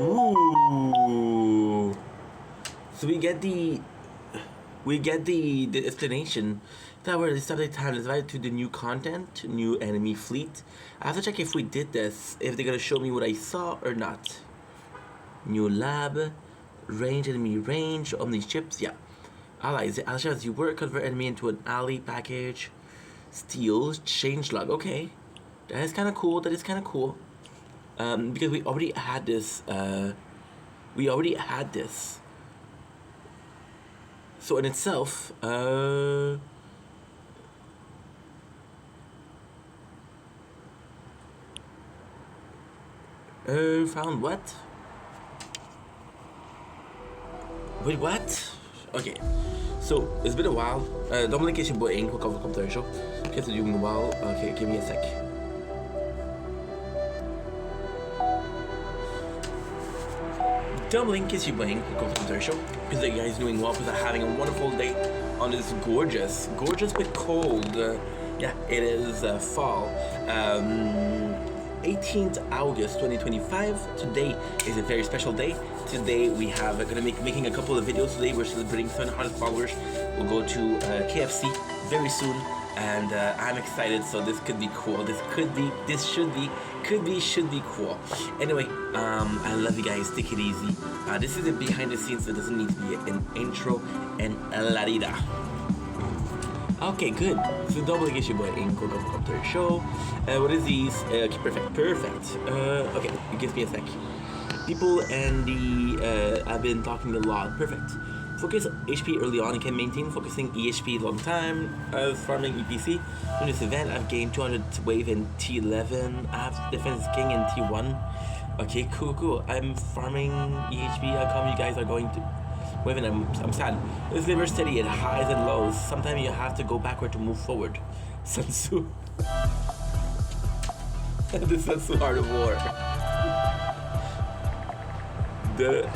Ooh. So we get the destination. That where the subject time is invited to the new content, new enemy fleet. I have to check if we did this, if they're gonna show me what I saw or not. New lab, range enemy range on these chips. Yeah. Allies, as you work, convert enemy into an ally package. Steal, change log. Okay, that is kind of cool. That is kind of cool. Because we already had this. So in itself, found what? Wait, what? Okay, so it's been a while. Dominic is your boy Ink. Welcome to the show. You guys are doing well. Okay, give me a sec. Dominic is your boy Ink. Welcome to the show. Because you guys doing well. Because I'm having a wonderful day on this gorgeous but cold. Yeah, it is fall. 18th August 2025. Today is a very special day. Today we have gonna making a couple of videos. Today we're celebrating 700 followers. We'll go to KFC very soon, and I'm excited. So this could be cool. Should be cool. Anyway, I love you guys. Take it easy. This is a behind the scenes, so it doesn't need to be an intro and la di da. Okay, good. So double issue boy Ink. Welcome to the show. What is these? Okay, perfect. Okay, give me a sec. People and the I've been talking a lot. Perfect. Focus HP early on and can maintain focusing EHP long time. Farming EPC. In this event, I've gained 200 wave in T11. I have defense king in T1. Okay, cool. I'm farming EHP. How come you guys are going to? Wait a minute, I'm sad. It's never steady at highs and lows. Sometimes you have to go backward to move forward. Sun Tzu. The Sun Tzu Art of War. The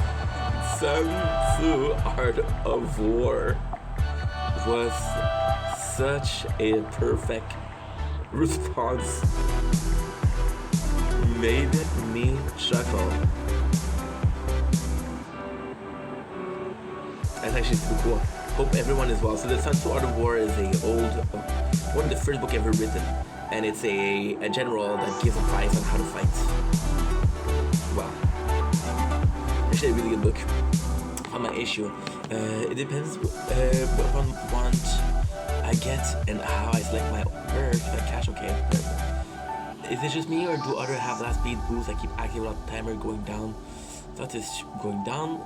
Sun Tzu Art of War was such a perfect response. Made me chuckle. That's actually super cool. Hope everyone is well. So the Sun Tzu Art of War is one of the first book ever written, and it's a general that gives advice on how to fight. Wow, actually a really good book. On my issue, it depends upon what I get and how I select my perks. Like cash, okay. Is it just me, or do others have last speed boost? I keep acting without the timer going down. That is going down.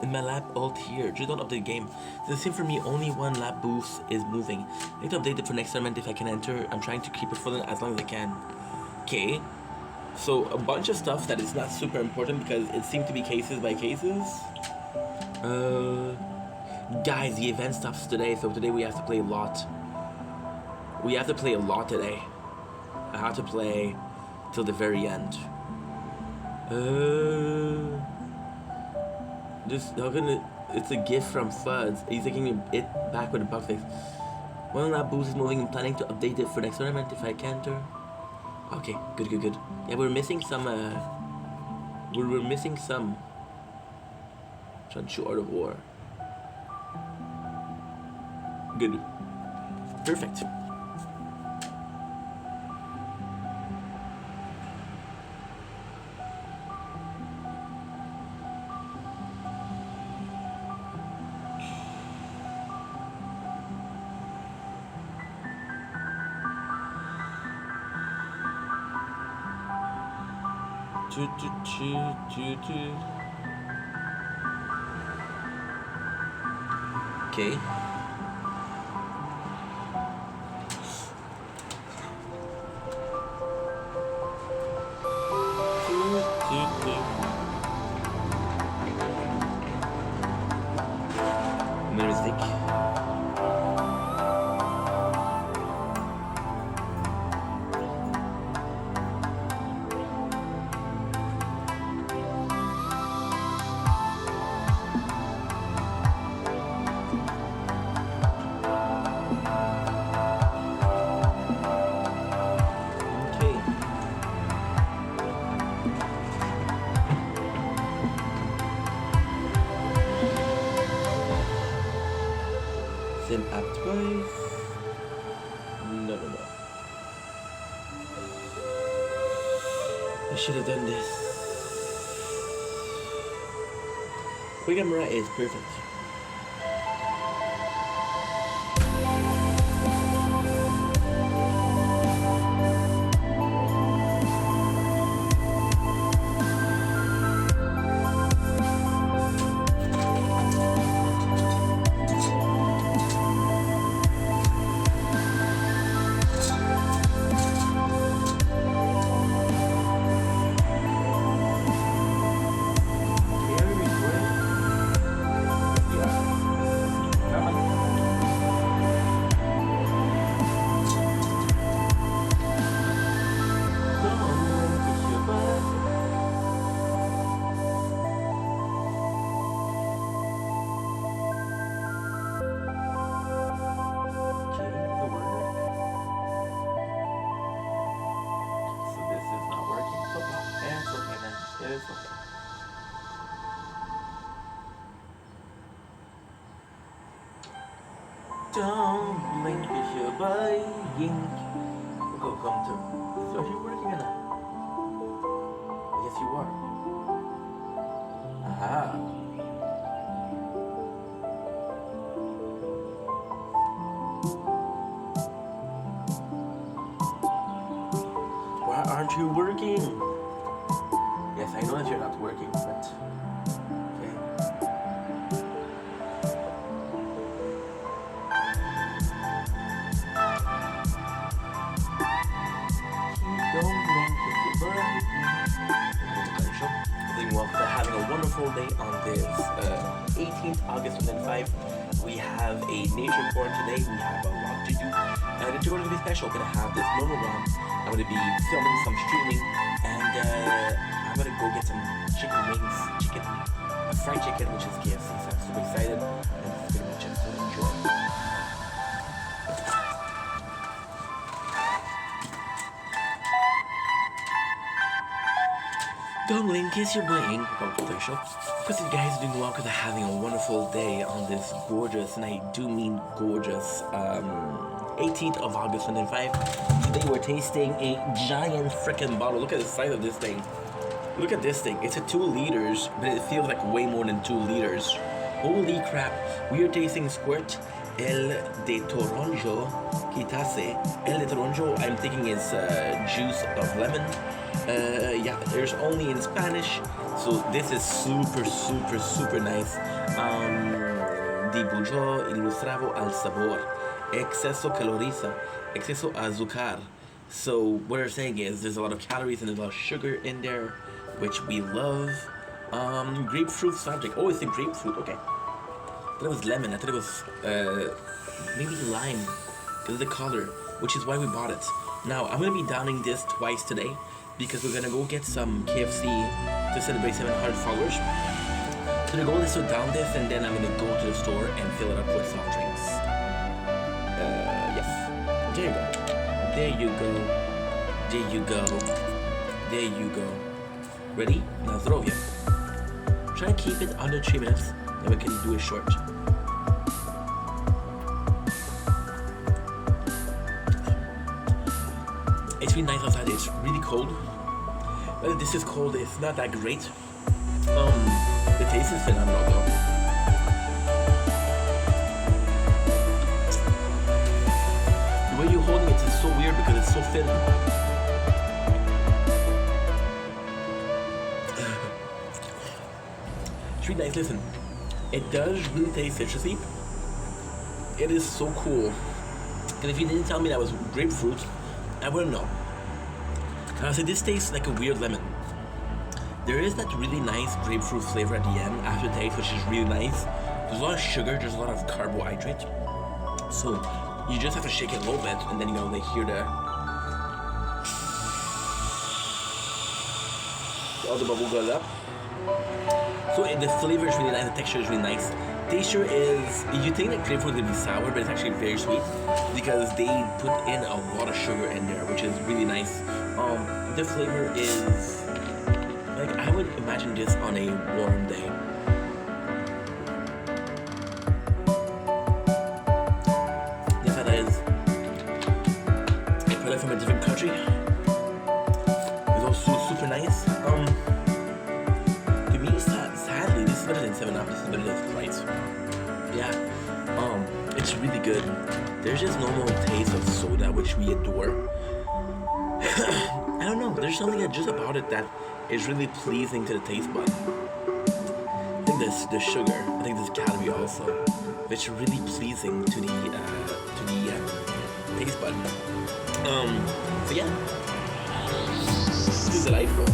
In my lab ult here, just don't update the game. It's the same for me, only one lab boost is moving. I need to update it for next tournament if I can enter. I'm trying to keep it full as long as I can. Okay, so a bunch of stuff that is not super important because it seemed to be cases by cases. Guys, the event stops today, so today we have to play a lot. We have to play a lot today. I have to play till the very end. It's a gift from Fuds. He's taking it back with a bug fix. One lab boost is moving and planning to update it for next tournament if I can enter. Okay, good. Yeah, we're missing some. We're missing some. Sun Tzu Art of War. Good. Perfect. Okay. Music. then add twice. No. I should have done this. Quigamera is perfect. Don't blink, it's your buying. Go come to. So are you working or not? Yes, you are. Aha. Why aren't you working? Yes, I know that you're not working, but okay. Having a wonderful day on this 18th August 2005. We have a nature corn today. We have a lot to do. It's going to be special. I'm going to have this normal one. I'm going to be filming some streaming, and I'm going to go get some chicken wings, fried chicken, which is KFC. So I'm super excited, and this is pretty much it. So enjoy. Dumpling, kiss your bling. Commercial. Because you guys are doing well because I'm having a wonderful day on this gorgeous, and I do mean gorgeous, 18th of August 2005. Today we're tasting a giant freaking bottle. Look at the size of this thing. Look at this thing. It's a 2 liters, but it feels like way more than 2 liters. Holy crap. We are tasting Squirt El de Toronjo Kitase. El de Toronjo, I'm thinking is juice of lemon. Yeah, there's only in Spanish, so this is super nice. Dibujo ilustrado al sabor, exceso caloriza, exceso azúcar. So what they're saying is there's a lot of calories and there's a lot of sugar in there, which we love. Grapefruit subject. Oh, it's a grapefruit. Okay. I thought it was lemon. I thought it was maybe lime because of the color, which is why we bought it. Now I'm gonna be downing this twice today, because we're gonna go get some KFC to celebrate 700 followers. So the goal is to down this, and then I'm gonna go to the store and fill it up with soft drinks. Yes. There you go. There you go. There you go. There you go. Ready? Na zdrowie. Try to keep it under 3 minutes, then we can do it short. It's really nice outside. It's really cold. Well, this is cold. It's not that great. The taste is phenomenal though. The way you're holding it is so weird because it's so thin. It's really nice. Listen, it does really taste citrusy. It is so cool. And if you didn't tell me that was grapefruit, I wouldn't know. I said this tastes like a weird lemon. There is that really nice grapefruit flavor at the end, aftertaste, which is really nice. There's a lot of sugar, there's a lot of carbohydrate. So you just have to shake it a little bit, and then they hear all the bubble goes up. So the flavor is really nice, the texture is really nice. Texture is, you think that grapefruit would be sour, but it's actually very sweet because they put in a lot of sugar in there, which is really nice. The flavor is like, I would imagine this on a warm day. from a different country. It's also super nice. To me, sadly, this is better than 7-Up. This is better than Sprite. Yeah. It's really good. There's just normal taste of soda, which we adore. I don't know. There's something just about it that is really pleasing to the taste bud. I think the sugar. I think there's calorie also. It's really pleasing to the taste bud. So yeah, this is delightful.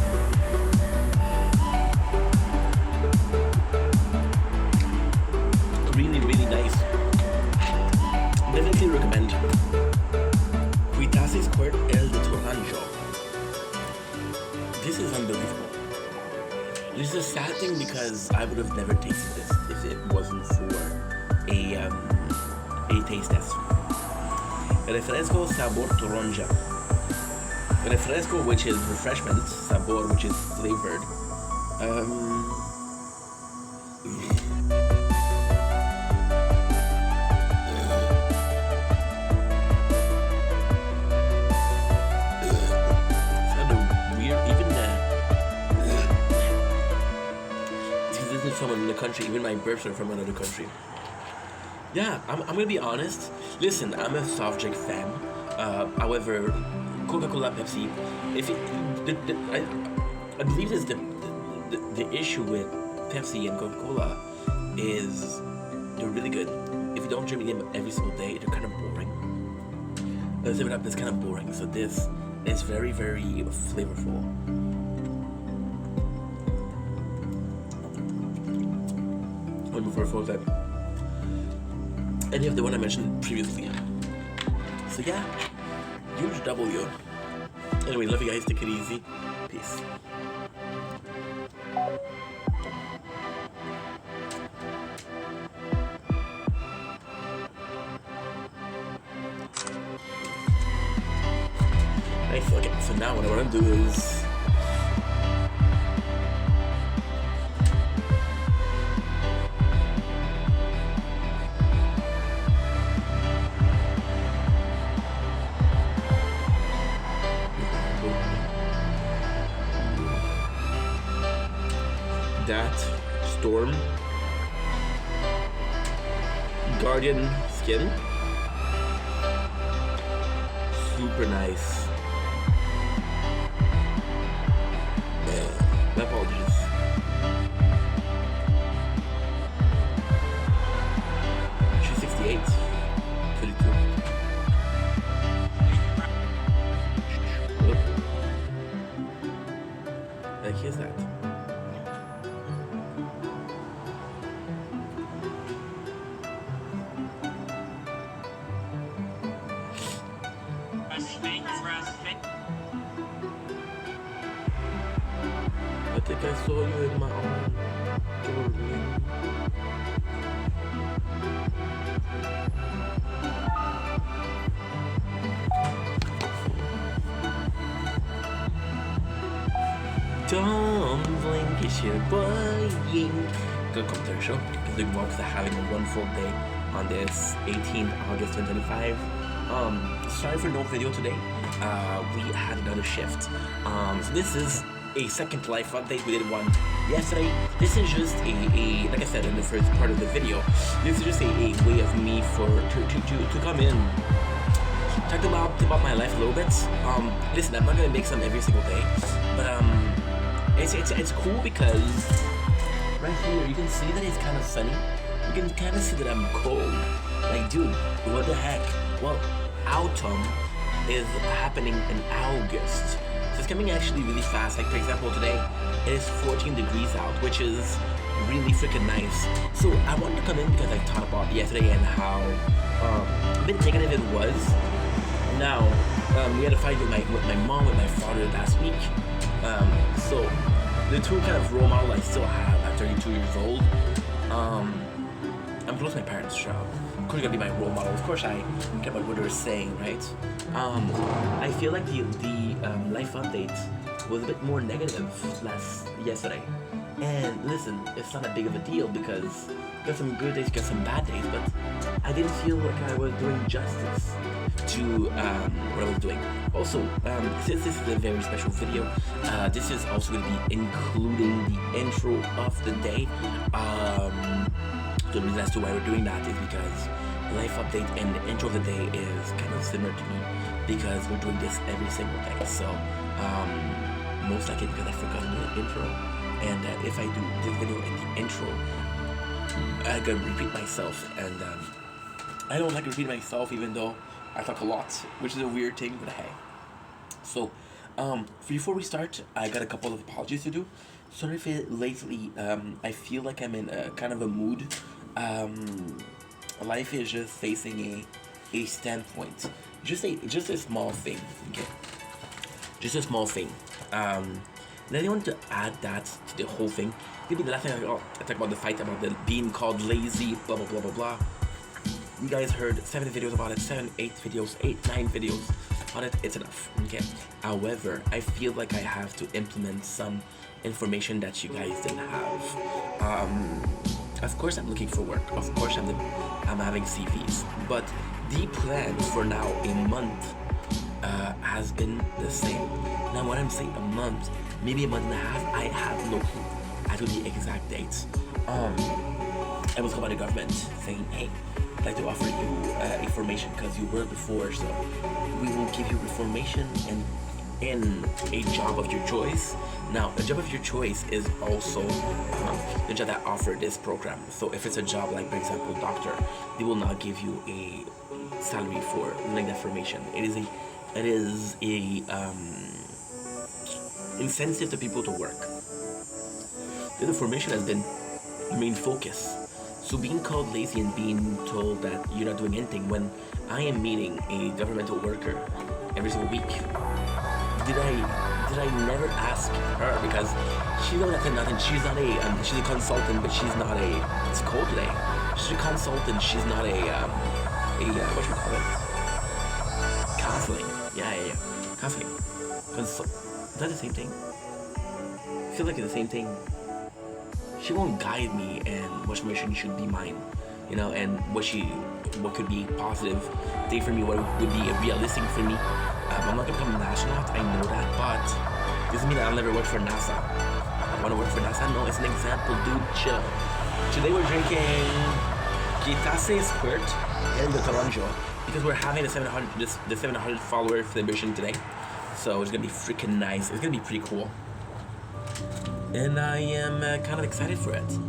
Really, really nice. Definitely recommend. Cuitas Squirt El de Toranjo. This is unbelievable. This is a sad thing because I would have never tasted this if it wasn't for a taste test. Refresco Sabor Toronja. Refresco, which is refreshment. Sabor, which is flavored. Someone in the country, even my burps are from another country. Yeah, I'm gonna be honest. Listen, I'm a soft drink fan. However, Coca-Cola, Pepsi, I believe this the issue with Pepsi and Coca-Cola is they're really good. If you don't drink them every single day, they're kind of boring. 7-Up is kind of boring, so this is very, very flavorful. Before I that any of the one I mentioned previously. So yeah, huge W. Anyway, love you guys, take it easy. Peace. Nice. Okay, so now what I want to do is that Storm Guardian skin, super nice. My apologies. She's 68, 32. Like, here's that. I think I saw you in my own jewelry. Don't blink, it's your boy. Good commentary show. Big Box are having a wonderful day on this 18th August 2025. Sorry for no video today. We had another shift. So this is a second life update. We did one yesterday. This is just a like I said in the first part of the video, this is just a way of me to come in, talk about my life a little bit. Listen, I'm not gonna make some every single day, but it's cool because right here you can see that it's kind of sunny. You can kind of see that I'm cold. Like, dude, what the heck? Well, autumn is happening in August. So it's coming actually really fast. Like, for example, today it is 14 degrees out, which is really freaking nice. So I wanted to come in because I talked about yesterday and how a bit negative it was. Now, we had a fight with my mom, with my father last week. So the two kind of role models I still have at 32 years old. I'm close to my parents' job. Of course, you're gonna be my role model. Of course, I care about what they're saying, right? I feel like the life update was a bit more negative yesterday. And listen, it's not that big of a deal because got some good days, got some bad days, but I didn't feel like I was doing justice to what I was doing. Also, since this is a very special video, this is also going to be including the intro of the day. The reason as to why we're doing that is because life update and the intro of the day is kind of similar to me because we're doing this every single day. So most likely because I forgot to do the intro, and if I do this video in the intro, I'm gonna repeat myself, and I don't like to repeat myself even though I talk a lot, which is a weird thing, but hey. So before we start, I got a couple of apologies to do. Sorry if lately I feel like I'm in a kind of a mood. Life is just facing a standpoint, just a small thing, okay, just a small thing. And I want to add that to the whole thing. Maybe the last time I talk about the fight, about the being called lazy, blah blah blah blah blah. You guys heard 7 videos about it, 7, 8 videos, 8, 9 videos on it. It's enough, okay. However, I feel like I have to implement some information that you guys didn't have. Of course, I'm looking for work. Of course, I'm having CVs. But the plan for now, a month, has been the same. Now, when I'm saying a month, maybe a month and a half, I have no clue as to the exact dates. I was called by the government saying, hey, I'd like to offer you information because you were before, so we will give you information and in a job of your choice. Now, a job of your choice is also the job that offered this program. So if it's a job like, for example, doctor, they will not give you a salary for learning that information. It is a incentive to people to work. The information has been the main focus. So being called lazy and being told that you're not doing anything when I am meeting a governmental worker every single week, did I never ask her, because she knows that nothing. She's not a she's a consultant, but she's not a, it's cold today. She's a consultant. She's not a what you call it? Counseling. Yeah. Counseling. Is that the same thing? I feel like it's the same thing. She won't guide me and what information should be mine, you know, and what could be positive day for me, what would be realistic for me. I'm not gonna become an astronaut, I know that, but doesn't mean that I'll never work for NASA. I wanna work for NASA? No, it's an example, dude, chill. Today we're drinking Kitase Squirt in the Toronjo because we're having the 700 follower celebration today. So it's gonna be freaking nice. It's gonna be pretty cool. And I am kind of excited for it.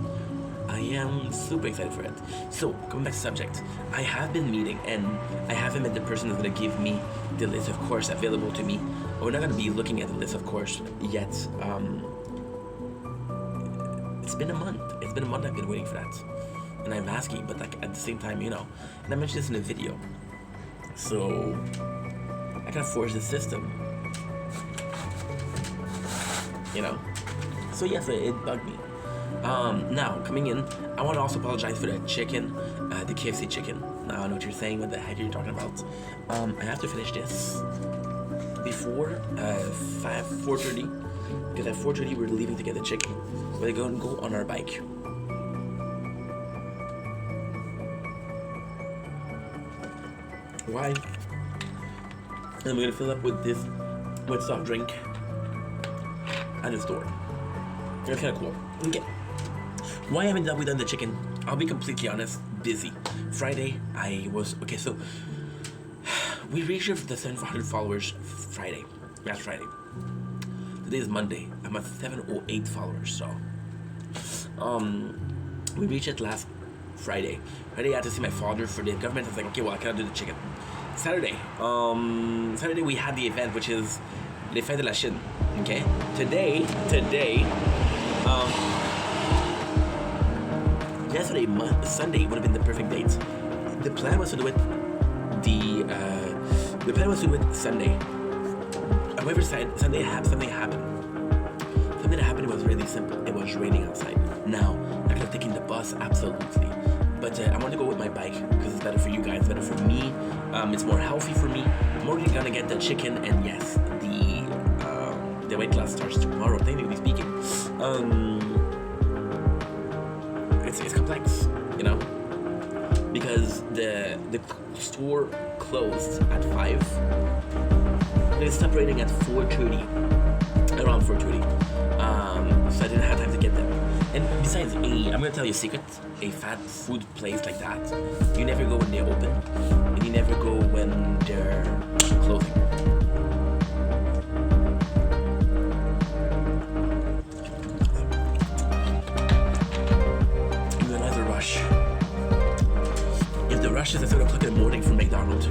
I am super excited for it. So, coming back to subject, I have been meeting and I haven't met the person that's going to give me the list of course available to me. We're not going to be looking at the list of course yet. It's been a month. It's been a month I've been waiting for that. And I'm asking, but like at the same time, you know, and I mentioned this in a video. So, I gotta force the system. You know? So yes, it bugged me. Now, coming in, I want to also apologize for the chicken, the KFC chicken. Now, I know what you're saying, what the heck are you talking about? I have to finish this before 4:30, because at 4:30 we're leaving to get the chicken. We're going to go on our bike. Why? And we're going to fill up with this, with soft drink at the store. It's kind of cool. Okay. Why haven't we done the chicken? I'll be completely honest. Busy. Friday, I was... Okay, so... We reached the 700 followers Friday. Last Friday. Today is Monday. I'm at 708 followers, so... We reached it last Friday. Friday, I had to see my father for the government. I was like, okay, well, I cannot do the chicken. Saturday. Saturday, we had the event, which is... Les Fêtes de la Chine. Okay? Today... Yesterday, Sunday would have been the perfect date. The plan was to do it Sunday. However, Sunday something happened. Something that happened was really simple. It was raining outside. Now, I could have taken the bus, absolutely. But I want to go with my bike because it's better for you guys, it's better for me. It's more healthy for me. I'm already gonna get the chicken, and yes, the weight class starts tomorrow, technically speaking. It's complex. you know, because the store closed at 5. They stopped raiding at 4:30, around 4:30. So I didn't have time to get them. And besides, I'm gonna tell you a secret: a fast food place like that, you never go when they're open, and you never go when they're closing. You realize the rush. If the rush is at 7 o'clock in the morning for McDonald's,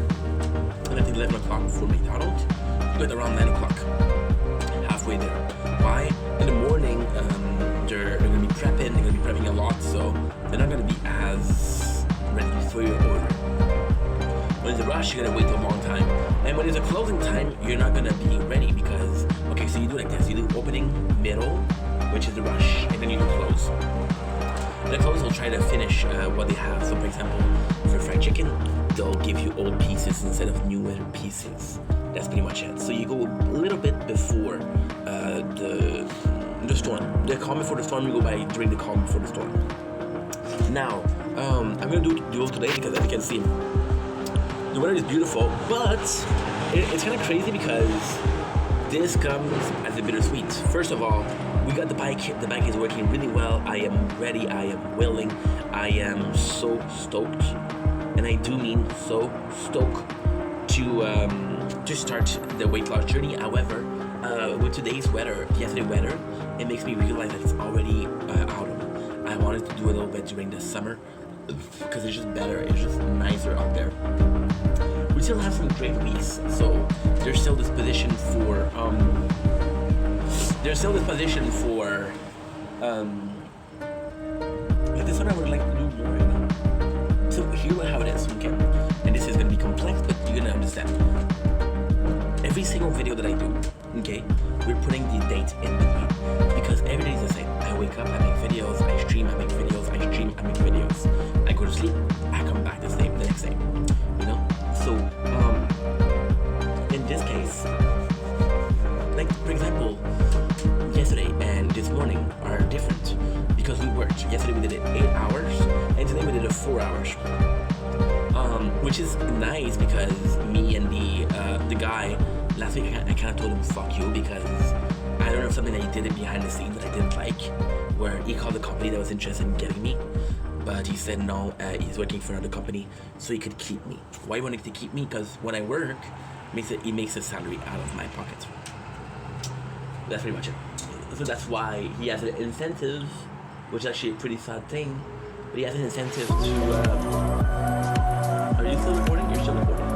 and at 11 o'clock for McDonald's, you go at around 9 o'clock, halfway there. Why? In the morning, they're gonna be prepping. They're gonna be prepping a lot, so they're not gonna be as ready for your order. When it's a rush, you're gonna wait a long time, and when it's a closing time, you're not gonna be ready because so you do like this: you do opening, middle, which is the rush, and then you do close. The close will try to finish what they have. So, for example, for fried chicken, they'll give you old pieces instead of newer pieces. That's pretty much it. So you go a little bit before the storm. The calm before the storm, you go by during the calm before the storm. Now, I'm gonna do duos today because as you can see, the weather is beautiful, but it's kind of crazy because this comes as a bittersweet. First of all, we got the bike. The bike is working really well. I am ready. I am willing. I am so stoked, and I do mean so stoked to start the weight loss journey. However, with today's weather, yesterday's weather, it makes me realize that it's already autumn. I wanted to do a little bit during the summer because it's just better. It's just nicer out there. We still have some great weeks, so there's still this position for this is what I would like to do more, you know. So here how it is, okay? And this is gonna be complex, but you're gonna understand. Every single video that I do, okay, we're putting the date in between because every day is the same. I wake up, I make videos, I stream, I make videos, I stream, I make videos. I go to sleep, I come back the next day, you know. So in this case, like for example, yesterday and this morning are different because we worked. Yesterday we did it 8 hours, and today we did it 4 hours. Which is nice because me and the guy last week I kind of told him fuck you because I don't know something that he did it behind the scenes that I didn't like, where he called the company that was interested in getting me, but he said no, he's working for another company so he could keep me. Why he wanted to keep me? Because when I work, he makes a salary out of my pocket. That's pretty much it. So that's why he has an incentive, which is actually a pretty sad thing, but he has an incentive to are you still recording? You're still recording.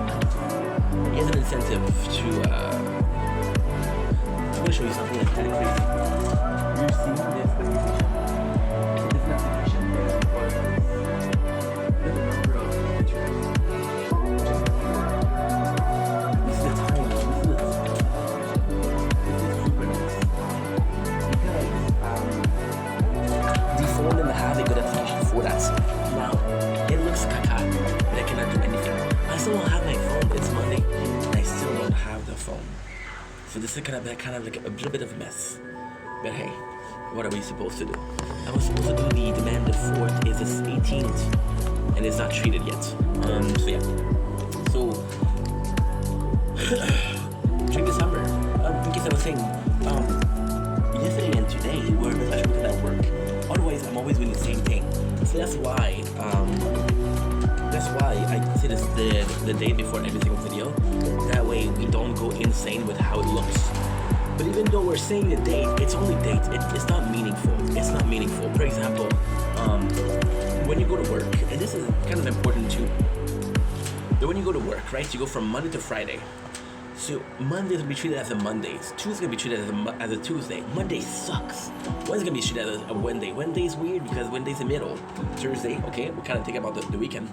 He has an incentive to I'm gonna show you something that's kind of crazy. You're seeing this application. It's a different application for the number of pictures. This is the time. This is super nice. Because the phone and the have a good application for that. Now, it looks caca, but I cannot do anything. I still don't have my phone. It's Monday, and I still don't have the phone. So this is kind of like a little bit of a mess. But hey, what are we supposed to do? I was supposed to do the demand the 4th is the 18th, and it's not treated yet. So yeah. So during the summer, in case I was saying, yesterday and today were especially because I work. Otherwise, I'm always doing the same thing. So that's why I say this the day before every single video. That way we don't go insane with how it looks. But even though we're saying the date, it's only date. It's not meaningful. It's not meaningful. For example, when you go to work, and this is kind of important too. But when you go to work, right, you go from Monday to Friday. So Mondays will be treated as a Mondays. Tuesday's gonna be treated as a Tuesday. Monday sucks. Wednesday's gonna be treated as a Wednesday. Wednesday's weird because Wednesday's the middle. Thursday, okay, we kind of think about the weekend.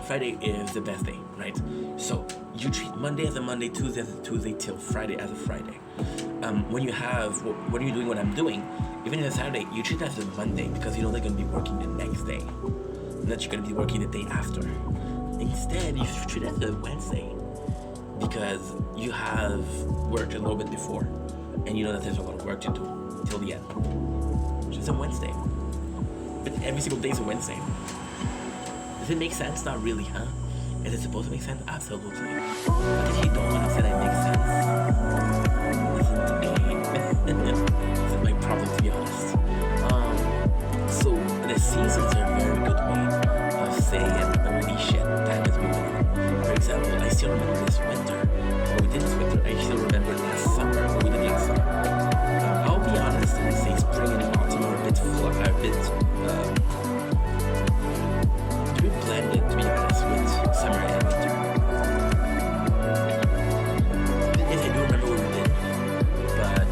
Friday is the best day, right? So you treat Monday as a Monday, Tuesday as a Tuesday, till Friday as a Friday. When you're doing what I'm doing, even if it's Saturday, you treat that as a Monday because you know they're gonna be working the next day, not you're gonna be working the day after. Instead, you treat it as a Wednesday because you have worked a little bit before, and you know that there's a lot of work to do till the end. Which is a Wednesday, but every single day is a Wednesday. Does it make sense? Not really, huh? Is it supposed to make sense? Absolutely. But if you don't understand it makes sense, listen to me. This is my problem, to be honest. So the seasons are a very good way of saying, holy shit, time is moving. For example, I still remember this winter, what we did this winter. I still remember last summer, what we did last summer. I'll be honest and say spring and autumn are a bit blended, to be honest, with summer and winter. Yes, I do remember what we did, but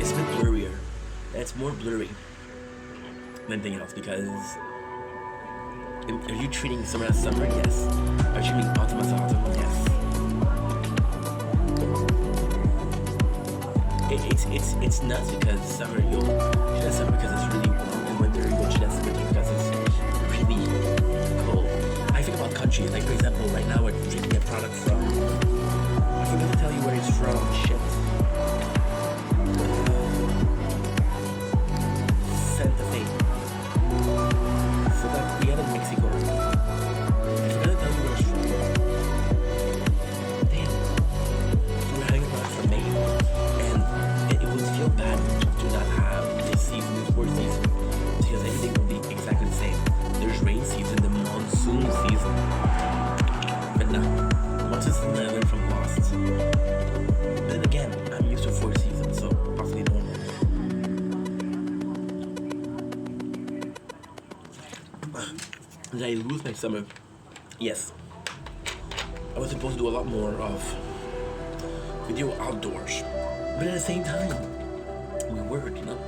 it's a bit blurrier. It's more blurry than anything else because are you treating summer as summer? Yes. Are you treating autumn as autumn? Yes. It's nuts because summer you'll treat as summer because it's really warm, and winter you'll treat as winter because it's really cold. I think about countries, like for example, right now we're drinking a product from, I forgot to tell you where it's from, shit. Santa Fe. So that we are in Mexico. I forgot to tell you where it's from. Damn. So we're having a product from Maine, and it would feel bad to not have this season, this fourth season, because everything will be exactly the same. There's rain season, the monsoon season. But now, once it's in I learned from Lost. But then again, I'm used to four seasons, so possibly normal. Did I lose my summer? Yes. I was supposed to do a lot more of video outdoors. But at the same time, we worked, you know?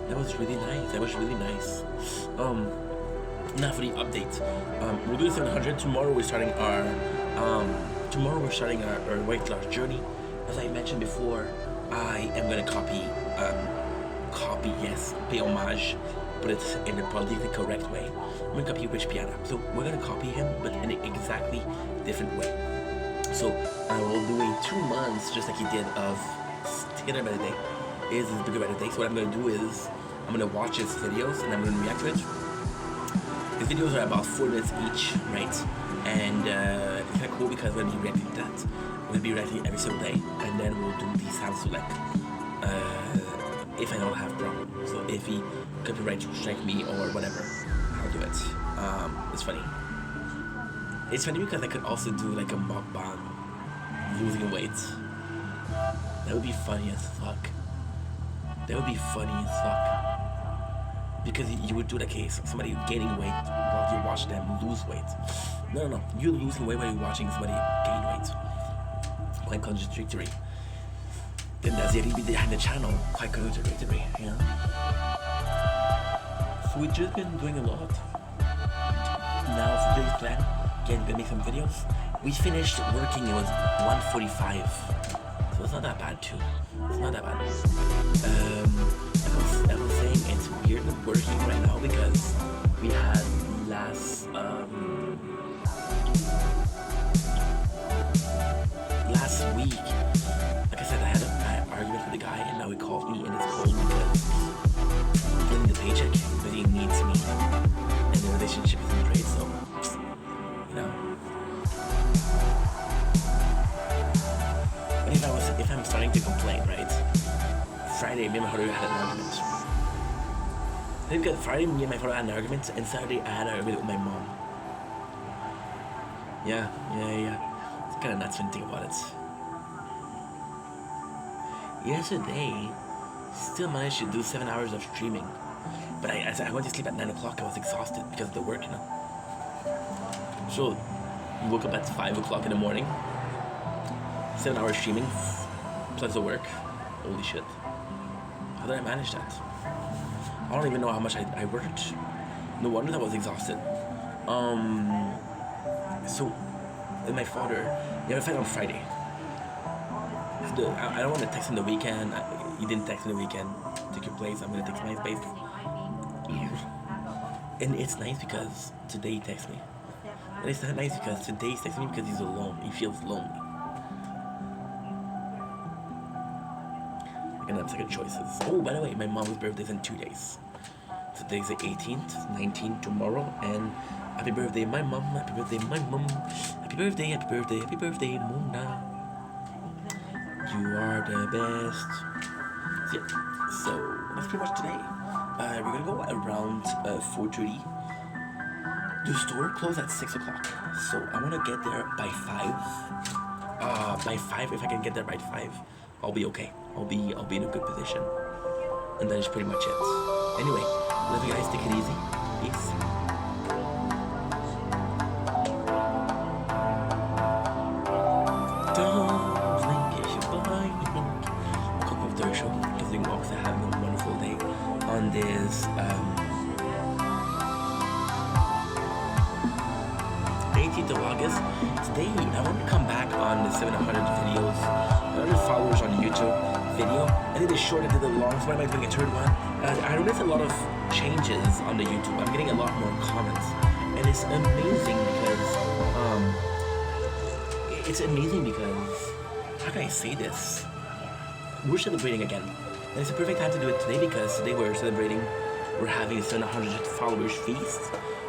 That was really nice. Now for the update. We'll do the 700. Tomorrow we're starting our weight loss journey. As I mentioned before, I am gonna pay homage, but it's in a politically correct way. I'm gonna copy Rich Piana. So we're gonna copy him, but in an exactly different way. So I will do a 2 months, just like he did, of Taylor by the Day. Is his bigger by the day. So what I'm gonna do is I'm gonna watch his videos and I'm gonna react to it. His videos are about 4 minutes each, right? And it's kind of cool because we're gonna be reacting to that. We're gonna be reacting every single day, and then we'll do the sound select. If I don't have problems. So if he copyright strike me or whatever, I'll do it. It's funny. It's funny because I could also do like a mukbang losing weight. That would be funny as fuck. Because you would do the case somebody gaining weight while you watch them lose weight. No. You losing weight while you're watching somebody gain weight. Quite contradictory. Then that's the idea behind the channel. Quite contradictory, you know? So we've just been doing a lot. Now for today's plan, again, gonna make some videos. We finished working, it was 1:45. So it's not that bad too. It's not that bad. I was saying it's weird working right now because we had last week, like I said, I had an argument with the guy, and now he called me and it's cold because I'm getting the paycheck, but he needs me, and the relationship isn't great, so, you know. But if I'm starting to complain, right? Friday, me and my father had an argument. I think that Friday, me and my father had an argument, and Saturday I had an argument with my mom. Yeah. It's kind of nuts when you think about it. Yesterday, still managed to do 7 hours of streaming. But I went to sleep at 9 o'clock. I was exhausted because of the work, you know. So, woke up at 5 o'clock in the morning. 7 hours streaming, plus the work. Holy shit. How did I manage that? I don't even know how much I worked. No wonder I was exhausted. So, and my father, we had a fight on Friday. I don't want to text him the weekend. He didn't text me the weekend. Take your place. I'm gonna text my space. And it's nice because today he texts me. And it's not nice because today he's texting me because he's alone. He feels lonely. I can have second choices. Oh, by the way, my mom's birthday is in 2 days. So today's the 18th, 19th tomorrow, and happy birthday, my mom. Happy birthday, my mom. Happy birthday, happy birthday, happy birthday, Mona. You are the best. So, yeah. So that's pretty much today. We're gonna go around 4:30. The store closed at 6 o'clock, so I wanna get there by 5. By 5, if I can get there by 5, I'll be okay. I'll be in a good position, and that is pretty much it. Anyway, love you guys. Take it easy. Peace. Having a wonderful day on this 18th of August. Today I want to come back on the 700 videos, 100 followers on YouTube video. I did a short, I did a long, so why am I doing a third one? I noticed a lot of changes on the YouTube. I'm getting a lot more comments, and it's amazing because how can I say this? We're celebrating again. And it's a perfect time to do it today because today we're having a 700 followers feast,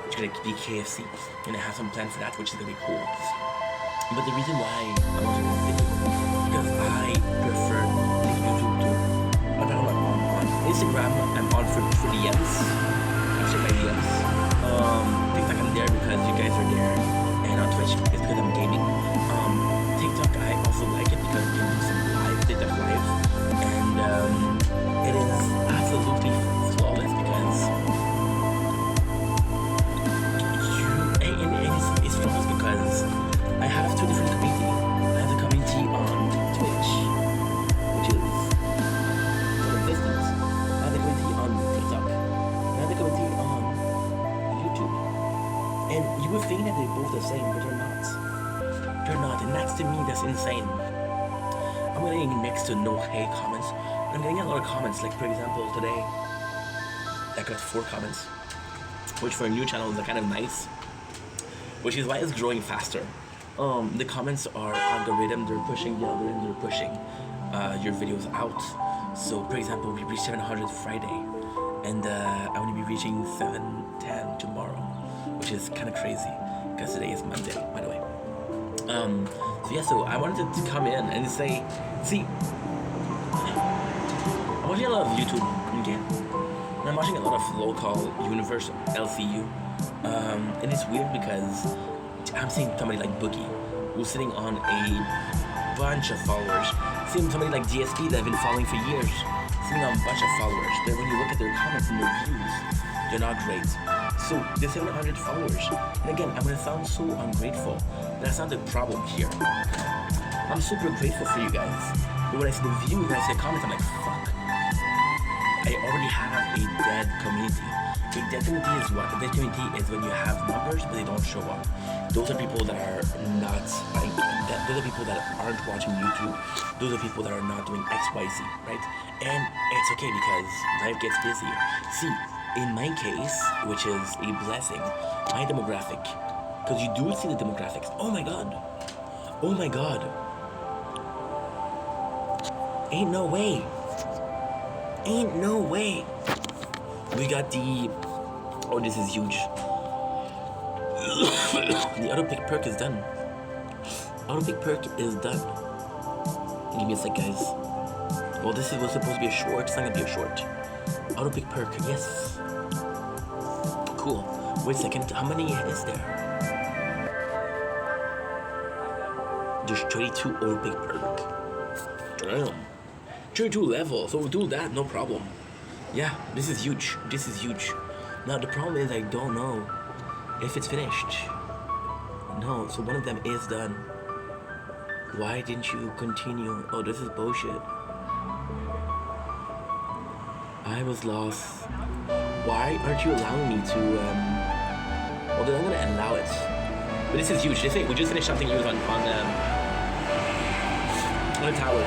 which is going to be KFC. And I have some plan for that, which is going to be cool. But the reason why I'm not doing this video because I prefer the YouTube to, on Instagram, I'm on for DMs. I check my DMs. TikTok, I'm there because you guys are there. And on Twitch, it's because I'm gaming. TikTok, I also like it because you can do some TikTok live. And it is absolutely flawless because it's flawless because I have 2 different communities. I have the community on Twitch, which is non-existent. I have the community on TikTok. I have the community on YouTube. And you would think that they're both the same, but they're not. They're not, and that's to me, that's insane. I'm getting next to no hate comments. I'm getting a lot of comments, like for example today I got 4 comments, which for a new channel is kind of nice, which is why it's growing faster. The comments are algorithm, they're pushing the algorithm, they're pushing your videos out. So for example, we reached 700 Friday, and I'm going to be reaching 710 tomorrow, which is kind of crazy because today is Monday, by the way. So I wanted to come in and say, see, I'm watching a lot of YouTube, okay? And I'm watching a lot of local Universal LCU. And it's weird because I'm seeing somebody like Boogie, who's sitting on a bunch of followers. Seeing somebody like DSP that I've been following for years, sitting on a bunch of followers. But when you look at their comments and their views, they're not great. So the 700 followers, and again, I'm gonna sound so ungrateful. That's not the problem here. I'm super grateful for you guys. But when I see the views and I see the comments, I'm like, fuck. I already have a dead community. A dead community is what? A dead community is when you have numbers but they don't show up. Those are people that are not like that. Those are people that aren't watching YouTube. Those are people that are not doing XYZ, right? And it's okay because life gets busy. See, in my case, which is a blessing, my demographic, because you do see the demographics. Oh my god. Oh my god. Ain't no way. Ain't no way. We got the... Oh, this is huge. The auto pick perk is done. Auto pick perk is done. Give me a sec, guys. Well, this was supposed to be a short. It's not gonna be a short. Auto pick perk, yes. Cool. Wait a second. How many is there? There's 32 auto pick perk. Damn. 32 level, so we'll do that, no problem. Yeah, this is huge. This is huge. Now the problem is I don't know if it's finished. No, so one of them is done. Why didn't you continue? Oh, this is bullshit. I was lost. Why aren't you allowing me to, well then I'm gonna allow it. But this is huge. We just finished something huge on the tower.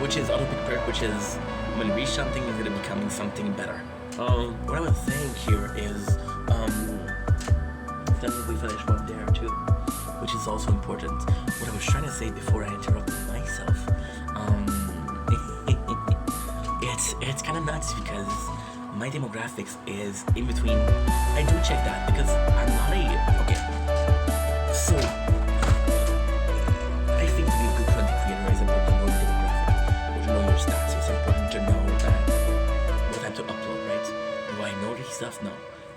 Which is auto pick perk, which is when you reach something, you're gonna becoming something better. What I was saying here is, definitely finish one there too, which is also important. What I was trying to say before I interrupted myself, it's kind of nuts because my demographics is in between. I do check that because I'm not okay. So I think to be a good content creator is important to know your demographic, or to know your stats. It's important to know what time to upload, right? Do I know this stuff? No.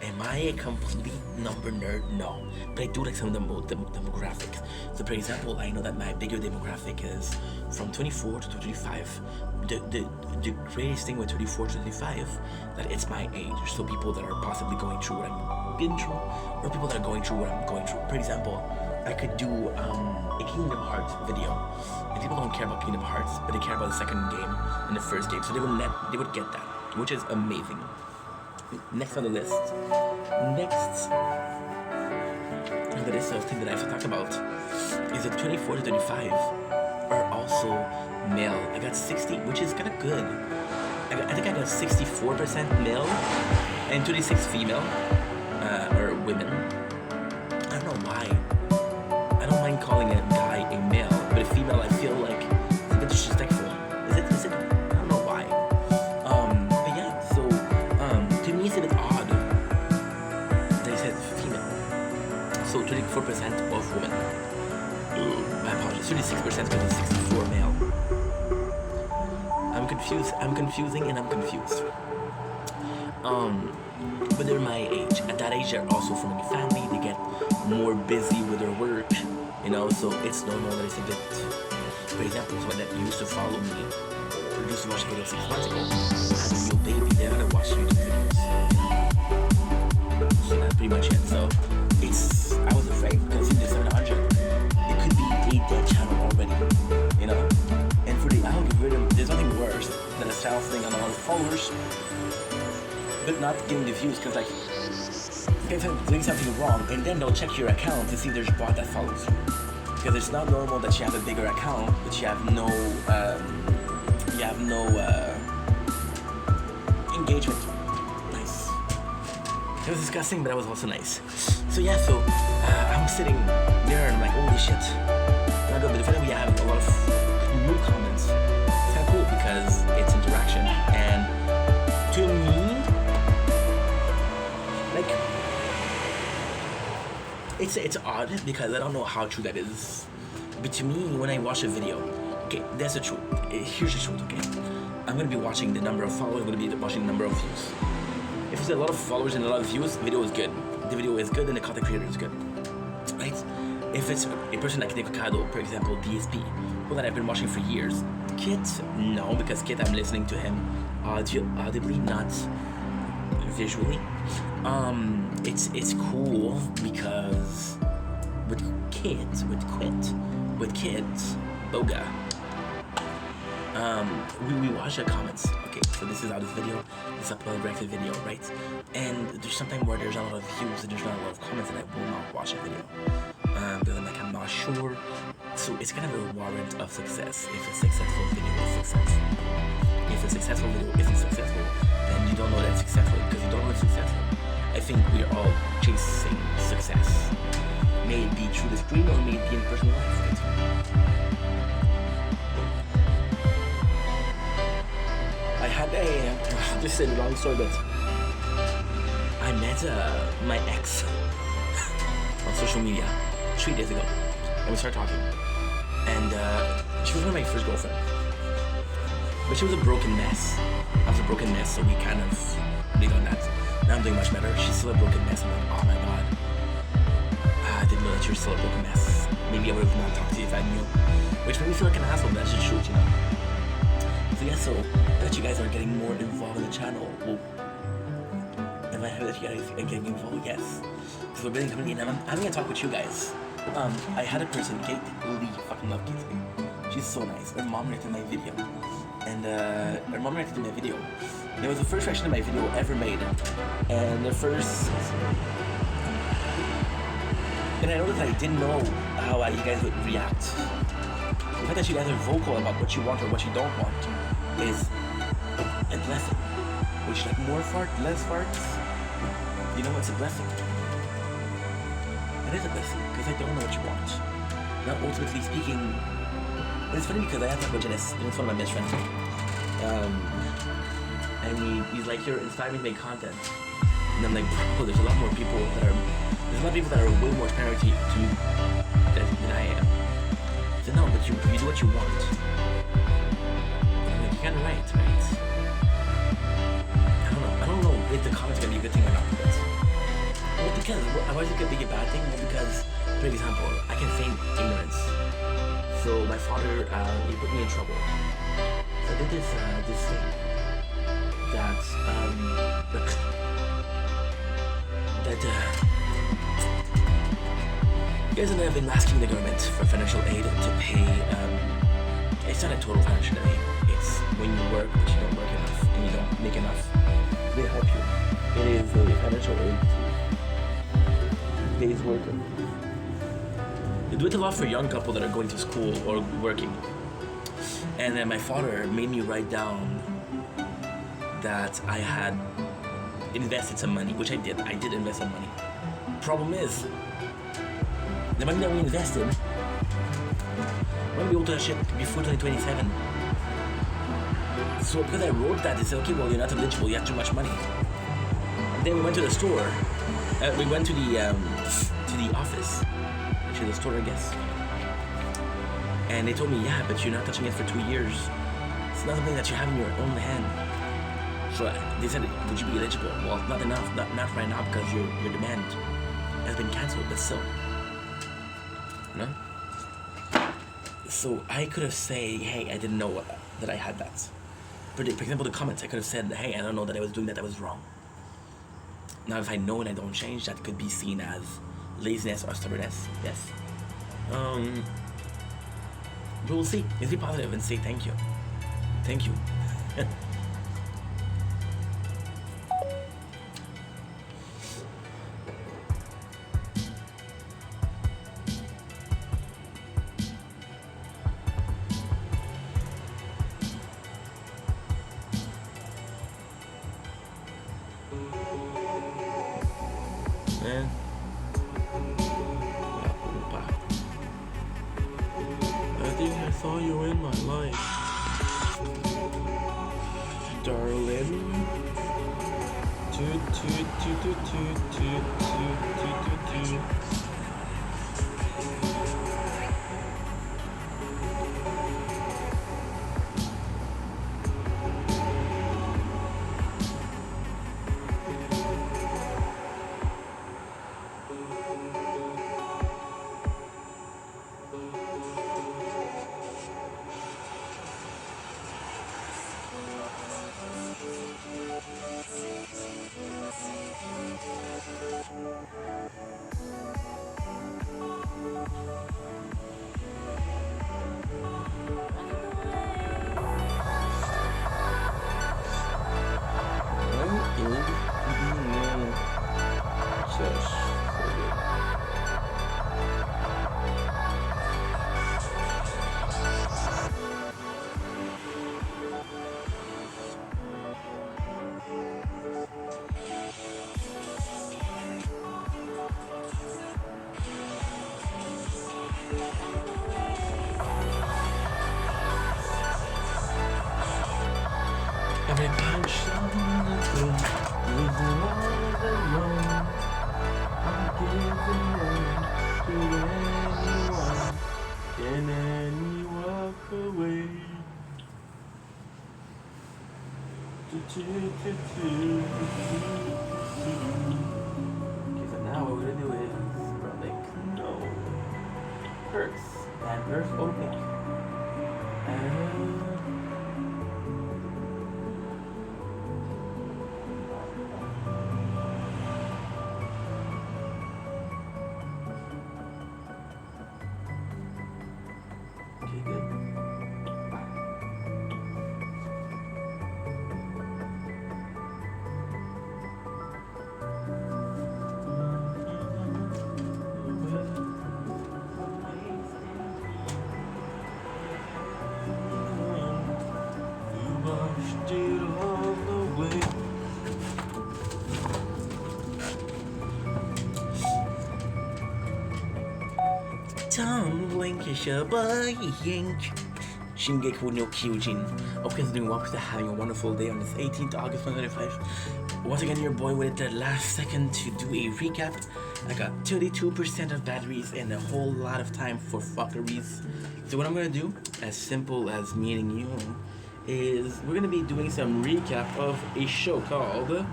Am I a complete number nerd? No. But I do like some of the demographics. So for example, I know that my bigger demographic is from 24 to 25. The greatest thing with 24 to 25 that it's my age. So people that are possibly going through what I'm been through, or people that are going through what I'm going through. For example, I could do a Kingdom Hearts video, and people don't care about Kingdom Hearts, but they care about the second game and the first game. So they would get that, which is amazing. Next on the list. Next on the list of things that I have to talk about is that 24 to 35 are also male. I got 60, which is kind of good. I think I got 64% male and 26 female, or women. I don't know why. I don't mind calling a guy a male, but a female I feel like it's a bit disrespectful. Is it? I don't know why. But yeah, so to me it's a bit odd that he said female. So 24% of women. My apologies. 36% because it's 64 male. I'm confusing and I'm confused. But they're my age. At that age, they're also from a family. They get more busy with their work, so it's normal that it's a bit. For example, someone that used to follow me or used to watch videos 6 months ago had a real baby. They're gonna watch YouTube videos. So that's pretty much it. So I was afraid because in the 700, it could be a dead channel already, And for the algorithm, there's nothing worse than a channel thing on a lot of followers, but not getting the views because doing something wrong, and then they'll check your account to see if there's a bot that follows you. Because it's not normal that you have a bigger account, but you have no engagement. Nice. It was disgusting, but that was also nice. So yeah, I'm sitting there and I'm like, holy shit. Not good, but the fact that we have a lot of new comments, it's kind of cool because it's interaction, and to me, it's odd because I don't know how true that is. But to me, when I watch a video, okay, that's the truth. Here's the truth, okay? I'm gonna be watching the number of followers, I'm gonna be watching the number of views. If there's a lot of followers and a lot of views, the video is good. The video is good and the content creator is good. Right? If it's a person like Nico Cado, for example, DSP, people that I've been watching for years, Kit, no, because Kit, I'm listening to him audibly, not visually. It's cool because with kids, Boga, we watch the comments. Okay, so this is out of video, this is a well-directed video, right? And there's sometimes where there's not a lot of views and there's not a lot of comments, and I will not watch a video. Because I'm not sure. So it's kind of a warrant of success. If a successful video is successful. If a successful video isn't successful, then you don't know that it's successful because you don't know it's successful. I think we are all chasing success. May it be through the screen or may it be in personal life, right? I had this is a long story, but I met my ex on social media 3 days ago, and we started talking, and she was one of my first girlfriend, but she was a broken mess. I was a broken mess, so we kind of big on that. Now I'm doing much better. She's still a broken mess. I'm like, oh my god, I didn't know that you're still a broken mess. Maybe I would have not talked to you if I knew, which made me feel like an asshole, but that's just truth, So yeah, so that you guys are getting more involved in the channel. Well, am I happy that you guys are getting involved? Yes. So we're building a community, and I'm gonna talk with you guys. I had a person, Kate, really fucking love Kate. She's so nice. Her mom reacted to my video. And her mom reacted to my video. It was the first reaction to my video ever made. And I noticed I didn't know how you guys would react. The fact that you guys are vocal about what you want or what you don't want is a blessing. Which, like, more fart, less farts, it's a blessing. It is a blessing, because I don't know what you want. Now, ultimately speaking, it's funny because I have to talk with Janice, and it's one of my best friends. and he's like, you're inspiring me to make content. And I'm like, bro, there's a lot more people that are, there's a lot of people that are way more inspiring to me than I am. I said, no, but you do what you want. And I'm like, you're kind of right? I don't know if the comments are gonna be a good thing or not. Well, because why is it gonna be a bad thing? Well, because, for example, I can feign ignorance. So my father, he put me in trouble. So I did this thing that you guys have been asking the government for financial aid to pay. It's not a total financial aid. It's when you work but you don't work enough and you don't make enough. They help you. It is a financial aid to pays worker. They do it a lot for young couple that are going to school or working. And then my father made me write down that I had invested some money, which I did. I did invest some money. Problem is, the money that we invested, we're gonna be able to do that shit before 2027. So because I wrote that, they said, okay, well, you're not eligible, you have too much money. And then we went to the store. We went to the office, actually the store, I guess. And they told me, yeah, but you're not touching it for 2 years. It's not something that you have in your own hand. So they said, would you be eligible? Well, not enough, not right now, because your demand has been cancelled, but still. No? So I could have said, hey, I didn't know that I had that. For example, the comments, I could have said, hey, I don't know that I was doing that was wrong. Now, if I know and I don't change, that could be seen as laziness or stubbornness, yes. But we'll see. Let's be positive and say thank you. Thank you. Man. I think I saw you in my life, darling. Toot toot toot toot toot toot toot toot toot. Everybody shouting in the room, leaving all alone. I'm giving in to anyone. Can any walk away? Okay, so now what we're gonna do is we're like, no, hurts and nurse opening. And tumbling, shabba-yink, Shingeki no Kyojin. Hope you guys are doing well. Hope you're having a wonderful day on this 18th August 2025. Once again, your boy with the last second to do a recap. I got 32% of batteries and a whole lot of time for fuckeries. So what I'm gonna do, as simple as me and you, is we're gonna be doing some recap of a show called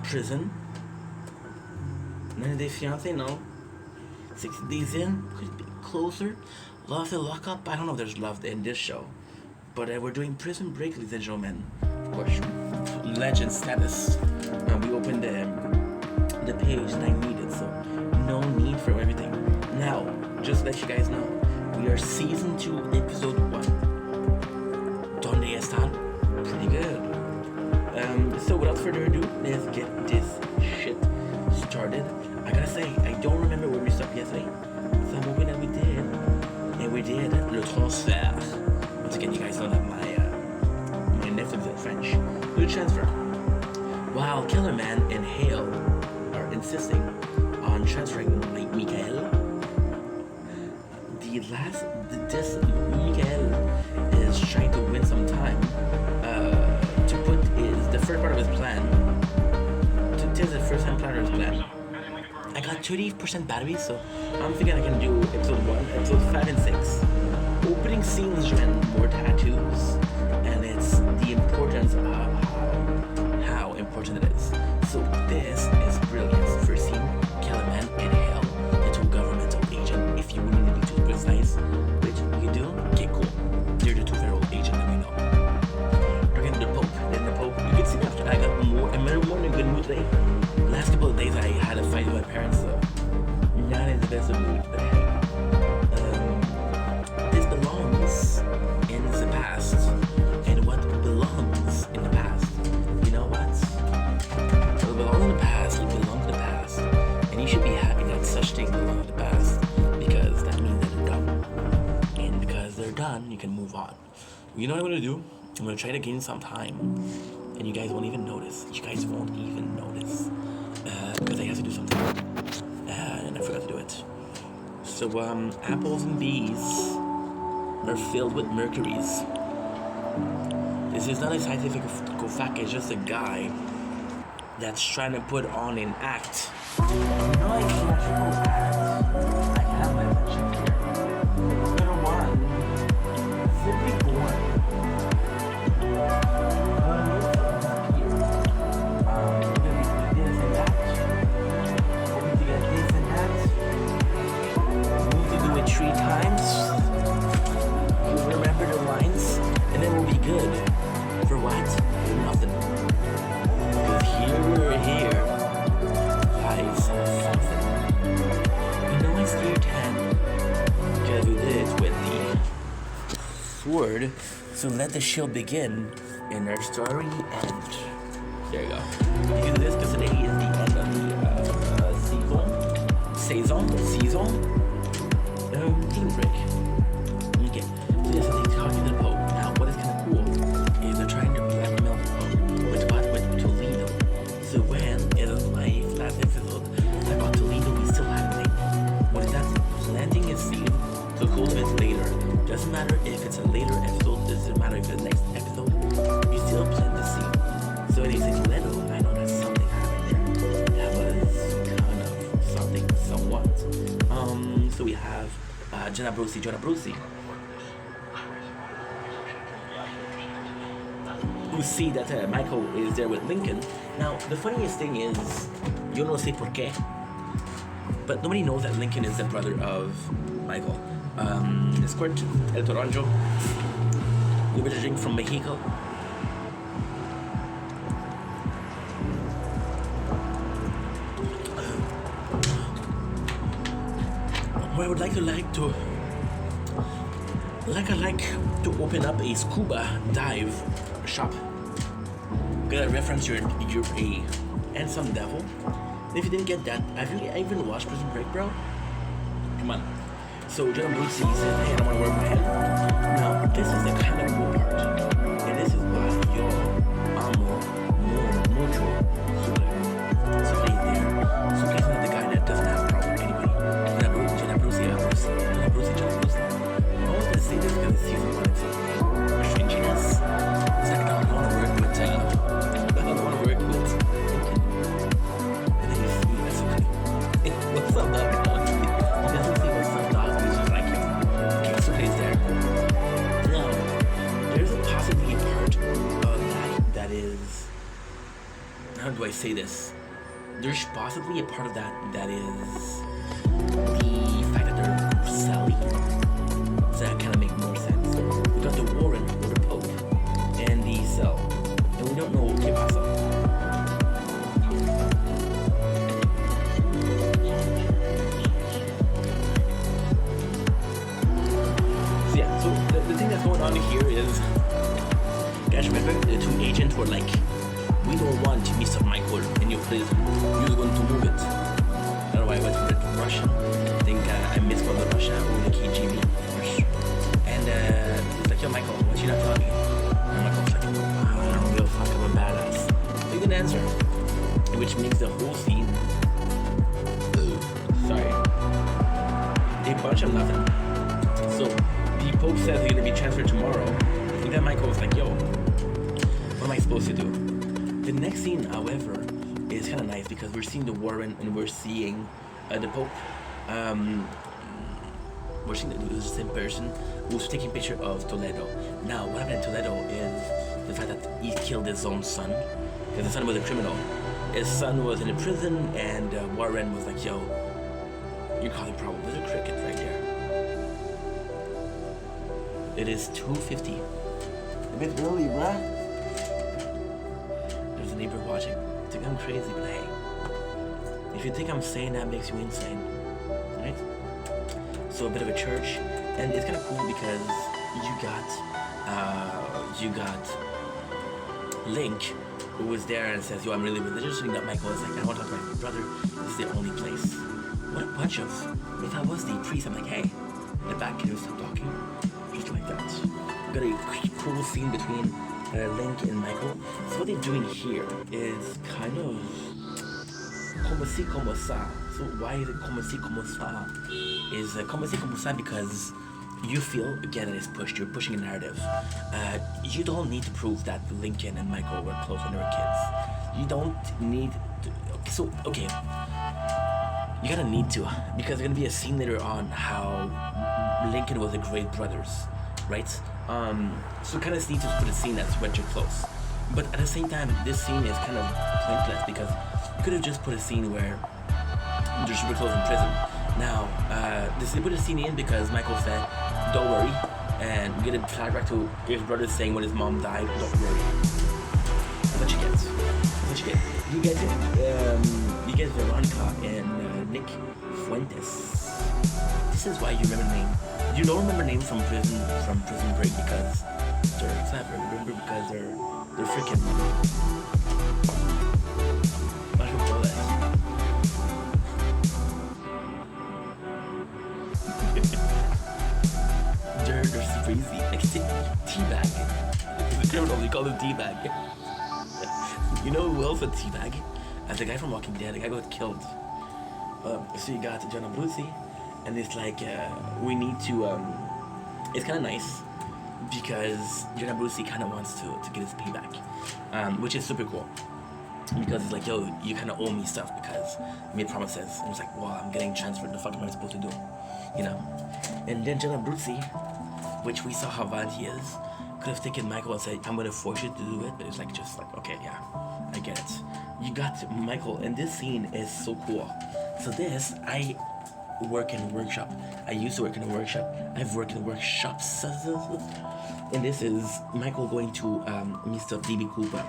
Prison. 90 Day Fiancé, no. 60 Days In, could it be closer? Love and Lockup, I don't know if there's love in this show. But we're doing Prison Break, ladies and gentlemen. Which, legend status. And we opened the page and I need it, so no need for everything. Now, just to let you guys know, we are season 2, episode 1. Donde están? Pretty good. So without further ado, let's get this shit started. I gotta say, I don't remember where we stopped yesterday. So I'm hoping that we did. And we did Le Transfert. Once again, you guys know that my Netflix is French. Le Transfer. While Killer Man and Hale are insisting on transferring like Mikael, this Mikael is trying to win some time to put the first part of his plan. To test the first time plan of his plan. I got 30% battery, so I'm thinking I can do episode 1, episode 5 and 6. Opening scenes and more tattoos, and it's the importance of how important it is. So this is brilliant. First scene, Kellerman and Hale, the two governmental agent. If you really need to be precise, which you do, okay, cool. They're the two federal agent that we know. We're getting the Pope. Then the Pope. You can see after I got more. I'm more in a good mood today. Last couple of days I had a fight with my parents, so not in the best of mood. But hey, this belongs in the past, and what belongs in the past. You know what? What belongs in the past, it belongs in the past, and you should be happy that such things belong in the past, because that means that they're done, and because they're done, you can move on. You know what I'm gonna do? I'm gonna try to gain some time, and you guys won't even notice. You guys won't even notice. Because I have to do something, and I forgot to do it. So, apples and bees are filled with mercuries. This is not a scientific fact, it's just a guy that's trying to put on an act. No, I can't act. I have my mention here. Number 1, simply born. Three times, you'll remember the lines, and then we'll be good. For what? For nothing. Because here lies something. You know it's tier 10, because we did it with the sword, so let the shield begin, and our story end. There you go. You do this because today is the end of the season. Team break. Okay, so yes, I think talking to the Pope. Now, what is kind of cool is they're trying to blackmail the Pope with what? With Toledo. So when in his life, last episode, about Toledo, we still have a thing. What is that? Planting a seed to cultivate later. Doesn't matter if it's a later episode, doesn't matter if it's the next episode, you still plant the seed. So when you say Toledo, I know that something happened there. That was kind of something, somewhat. So we have Jonah Brucey, who see that Michael is there with Lincoln. Now, the funniest thing is, yo no sé por qué, but nobody knows that Lincoln is the brother of Michael. Escort El Toronjo, we were drink from Mexico. I would like to open up a scuba dive shop. Gonna reference you're a handsome devil. If you didn't get that, I even watched Prison Break, bro. Come on. So John Bruce says, hey, I don't want to wear my head. Now this is the kind of cool part, and this is why yo amo mucho Sucre there. Sucre is not the guy that doesn't have a problem with anybody. John Bruce. I was gonna say this because it's season 1, so say this. There's possibly a part of that is the fact that they're selling. So that kind of makes more sense. We got the Warren or the Pope and the cell, and we don't know what pasa. So yeah, so the thing that's going on here is, guys, remember the two agents were like, we don't want Mr. Michael in your prison. You're going to move it. I don't know why I went with Russian. I think I misspelled the Russia or the KGB. And it's like, yo, Michael, what you not telling me? And Michael's like, I don't give a fuck, I'm a badass. They didn't answer. Which makes the whole scene. Sorry. A bunch of nothing. So the Pope says they're going to be transferred tomorrow. And then Michael was like, yo, what am I supposed to do? The next scene, however, is kind of nice because we're seeing the Warren and we're seeing the Pope. We're seeing the same person who's taking a picture of Toledo. Now, what happened in Toledo is the fact that he killed his own son because the son was a criminal. His son was in a prison, and Warren was like, "Yo, you're causing problems." There's a cricket right there. It is 2:50. A bit early, bruh. There's a neighbor watching. I think I'm crazy, but hey, if you think I'm sane, that makes you insane, right? So a bit of a church, and it's kind of cool because you got Link, who was there and says, "Yo, I'm really religious." And Michael is like, "I want to talk to my brother. This is the only place." What a bunch of. If I was the priest, I'm like, "Hey, in the back, can you stop talking?" Just like that. Got a cool scene between Link and Michael. So what they're doing here is kind of como si como sa. So why is it como si como sa? Is como si como sa because you feel again that it's pushed. You're pushing a narrative. You don't need to prove that Lincoln and Michael were close when they were kids. You don't need to. So okay, you gotta need to because there's gonna be a scene later on how Lincoln was a great brothers, right? So kind of need to put a scene that's when you're close. But at the same time, this scene is kind of pointless because you could have just put a scene where they're super close in prison. Now, they put a scene in because Michael said, "Don't worry," and we get a flashback to his brother saying when his mom died, "Don't worry." That's what you get. That's what you get. You get Veronica and Nick Fuentes. This is why you remember the name. You don't remember names from Prison Break because they're clever. Remember because they're freaking. What do you call that? they're super easy. Like Teabag. The criminal, they call him Teabag. You know who else a Teabag? The guy from Walking Dead. The guy got killed. So you got John Abruzzi. And it's like, we need to, it's kind of nice because John Abruzzi kind of wants to get his payback, which is super cool. Because it's like, yo, you kind of owe me stuff because I made promises. And it's like, well, I'm getting transferred. The fuck am I supposed to do? You know? And then John Abruzzi, which we saw how violent he is, could have taken Michael and said, I'm going to force you to do it. But it's like, just like, okay, yeah, I get it. You got Michael, and this scene is so cool. So this, I work in a workshop. I used to work in a workshop. I've worked in workshops. And this is Michael going to Mr. DB Cooper.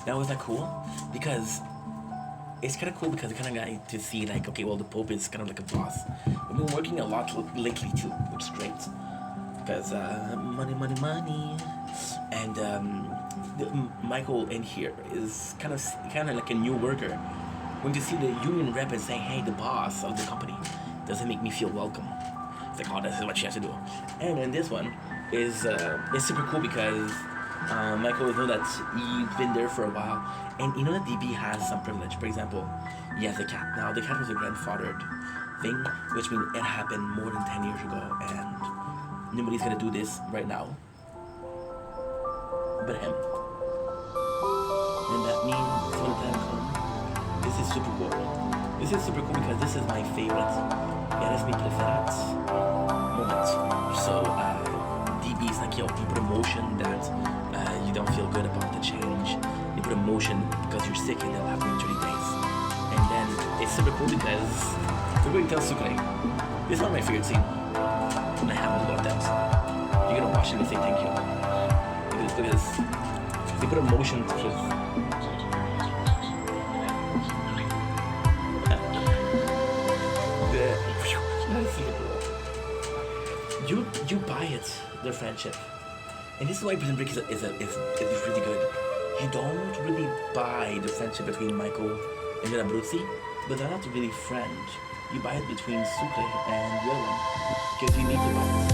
Now is that cool? Because it's kind of cool because I kind of got to see like, okay, well, the Pope is kind of like a boss. We've been working a lot lately too, which is great. Because money. And Michael in here is kind of like a new worker. When you see the union rep and saying, hey, the boss of the company doesn't make me feel welcome. It's like, oh, this is what you have to do. And in this one is super cool because Michael knows that he's been there for a while. And you know that DB has some privilege. For example, he has a cat. Now, the cat was a grandfathered thing, which means it happened more than 10 years ago. And nobody's going to do this right now but him. And that means when the time comes, this is super cool. This is super cool because this is my favorite. Eres mi preferat moment. So DB is like, yo, you put emotion that you you don't feel good about the change. You put a motion because you're sick and they'll have to wait 30 days. And then it's super cool because we're going to tell Sukre. This is one of my favorite scenes. And I have a lot of them. You're gonna watch it and say thank you. Look at this. They put a motion to just you buy it, their friendship. And this is why Prison Break is really good. You don't really buy the friendship between Michael and Abruzzi, but they're not really friends. You buy it between Sukre and the other one, because you need to buy it.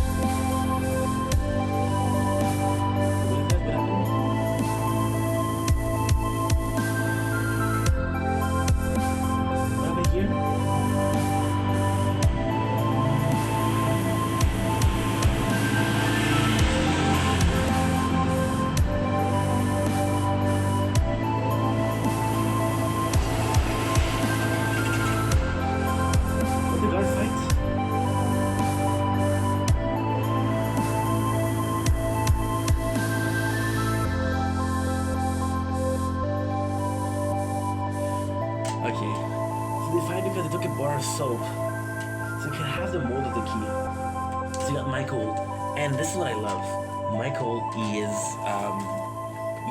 Soap, so you can have the mold of the key. So you got Michael, and this is what I love. Michael is,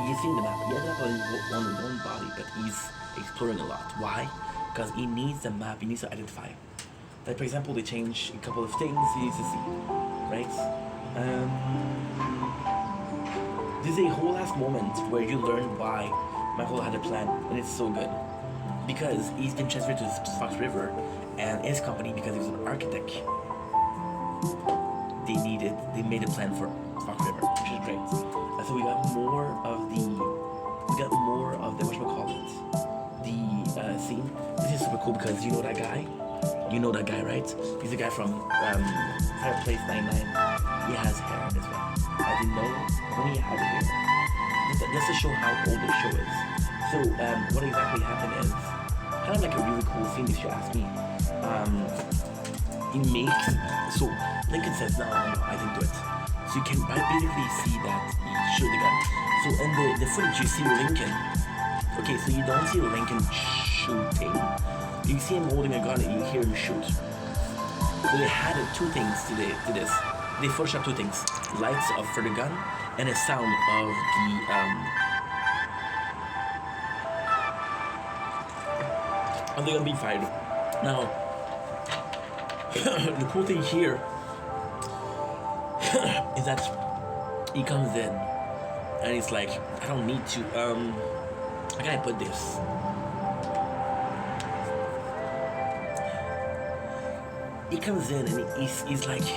you see the map. He has not only one his own body, but he's exploring a lot. Why? Because he needs the map. He needs to identify. Like for example, they change a couple of things he needs to see, right? There's a whole last moment where you learn why Michael had a plan, and it's so good. Because he's been transferred to Fox River and his company, because he was an architect, they made a plan for Fox River, which is great. And so we got more of the whatchamacallit, the scene. This is super cool because you know that guy, right? He's the guy from Fireplace 99. He has hair in his way. I didn't know when he had hair. Just to show how old the show is. So what exactly happened is kind of like a really cool scene, if you ask me. He makes, so Lincoln says, no, I didn't do it. So you can basically see that he shot the gun. So in the footage you see Lincoln, okay, so you don't see Lincoln shooting. You see him holding a gun and you hear him shoot. So they had two things to this. They photoshopped two things: lights for the gun and a sound of the they're gonna be fired. Now, the cool thing here is that he comes in and he's like, I don't need to, how can I put this? He comes in and he's like,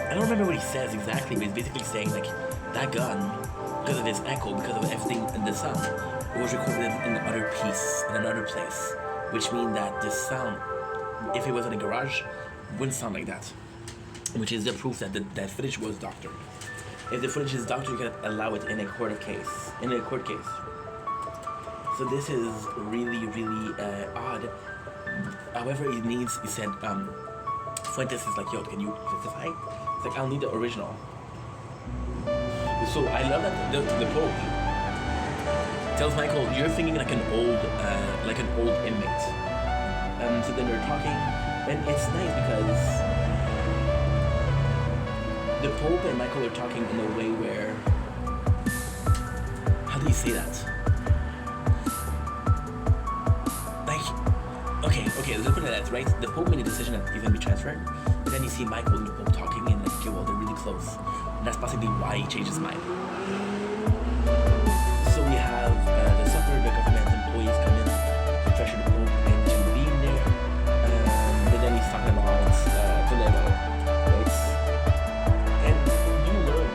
I don't remember what he says exactly, but he's basically saying like, that gun, because of this echo, because of everything in the sound, it was recorded in another piece, in another place, which means that the sound, if it was in a garage, wouldn't sound like that, which is the proof that that footage was doctored. If the footage is doctored, you can allow it in a court case. So this is really, really odd. However, he said, Fuentes is like, yo, can you testify? It's like, I'll need the original. So I love that the Pope tells Michael, you're thinking like an old inmate. So then they're talking, and it's nice because the Pope and Michael are talking in a way where, how do you say that? Like, okay, let's put it at that, right? The Pope made a decision that he's gonna be transferred, but then you see Michael and the Pope talking, and like, okay, well, they're really close. And that's possibly why he changed his mind. So we have the government employees come in to pressure the Pope into being there. But then he's talking about Toledo, right? And you learn.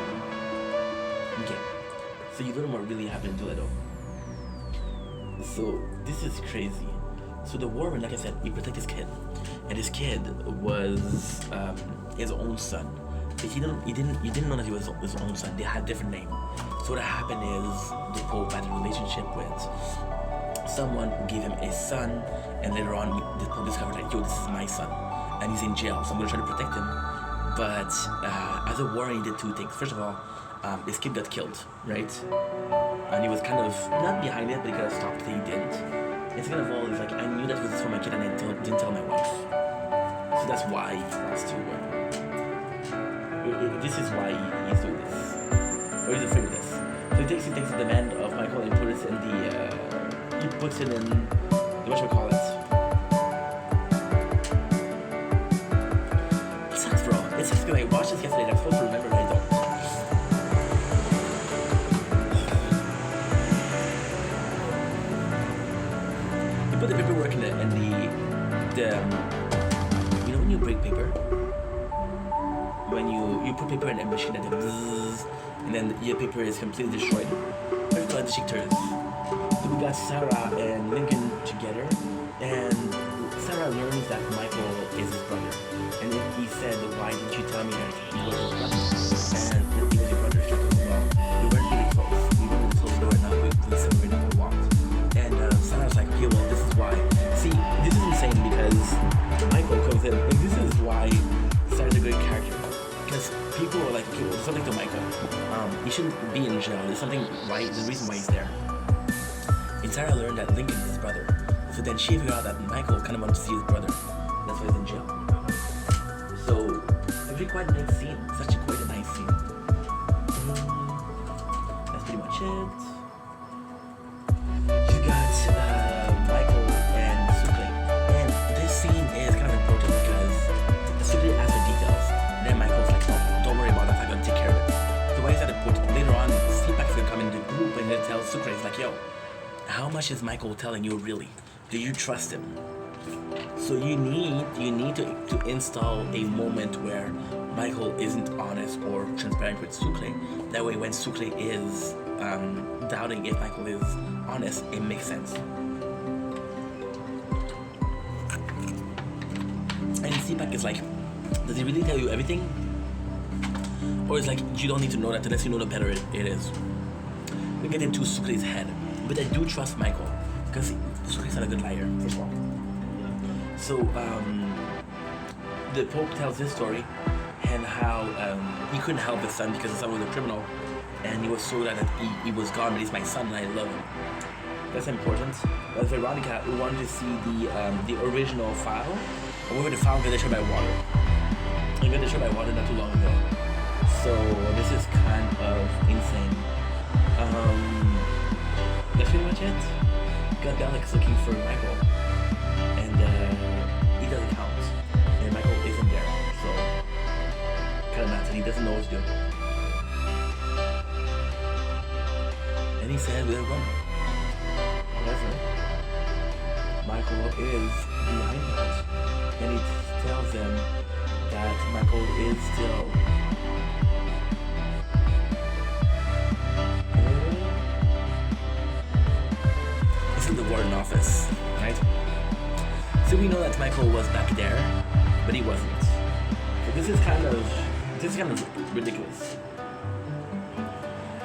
Okay. So you learn what really happened in Toledo. So this is crazy. So the warden, like I said, he protected his kid. And his kid was his own son. You didn't know that he was his own son. They had different names. So what happened is the Pope had a relationship with someone who gave him a son, and later on the Pope discovered like, yo, this is my son, and he's in jail, so I'm gonna try to protect him. But as a warrior, he did two things. First of all, his kid got killed, right? And he was kind of not behind it, but he could have stopped it. He didn't. It's kind of all. He's like, I knew that was for my kid, and I didn't tell my wife. So that's why he wants to. This is why he's doing this, or he's afraid of this. So he takes the demand of Michael and puts it in the. He puts it in the whatchamacallit. It sucks, bro. It sucks because I watched this yesterday. I'm supposed to remember, but I don't. You put the paperwork in the you know when you break paper. When you put paper in a machine and and then your paper is completely destroyed. Very called dechiqueteurs. So we got Sarah and Lincoln together, and Sarah learns that Michael is his brother. And then he said, why didn't you tell me that he was his brother? And he was your brother. She told him, well, we weren't really close. We weren't really close, we were not, we separated a lot. And Sarah's like, okay, well, this is why. See, this is insane because Michael comes in, and this is why Sarah's a great character. Because people are like, okay, well, there's something to Michael. He shouldn't be in jail. There's something right. There's a reason why he's there. And Sarah learned that Lincoln is his brother. So then she figured out that Michael kind of wanted to see his brother. That's why he's in jail. So it was quite a nice scene. Quite a nice scene. That's pretty much it. You got Michael and Sukle. And this scene is kind of important because Sukle asks for details. And then Michael's like, no, don't worry about that, I'm gonna take care of it. So why is that important? Later on, Sleepak's gonna come in the group and he'll tell Sukle, he's like, yo, how much is Michael telling you really? Do you trust him? So you need to install a moment where Michael isn't honest or transparent with Sukle. That way when Sukle is doubting if Michael is honest, it makes sense. And Sleepak is like, does he really tell you everything? Or it's like, you don't need to know that, the less you know the better it is. We get into Sukle's head. But I do trust Michael, because Sukle's not a good liar, first of all. So, the Pope tells his story, and how he couldn't help his son because his son was a criminal, and he was so glad that he was gone, but he's my son and I love him. That's important. But Veronica, who wanted to see the original file, or the file got destroyed by water. It got destroyed by water not too long ago. So this is kind of insane. That's pretty much it. Got Dalek's looking for Michael, and he doesn't count, and Michael isn't there, so kind of nuts, and he doesn't know what to do. And he said, we'll run. However, Michael is behind that, and he tells them that Michael is still in the warden office, right? So we know that Michael was back there, but he wasn't. So this is kind of ridiculous,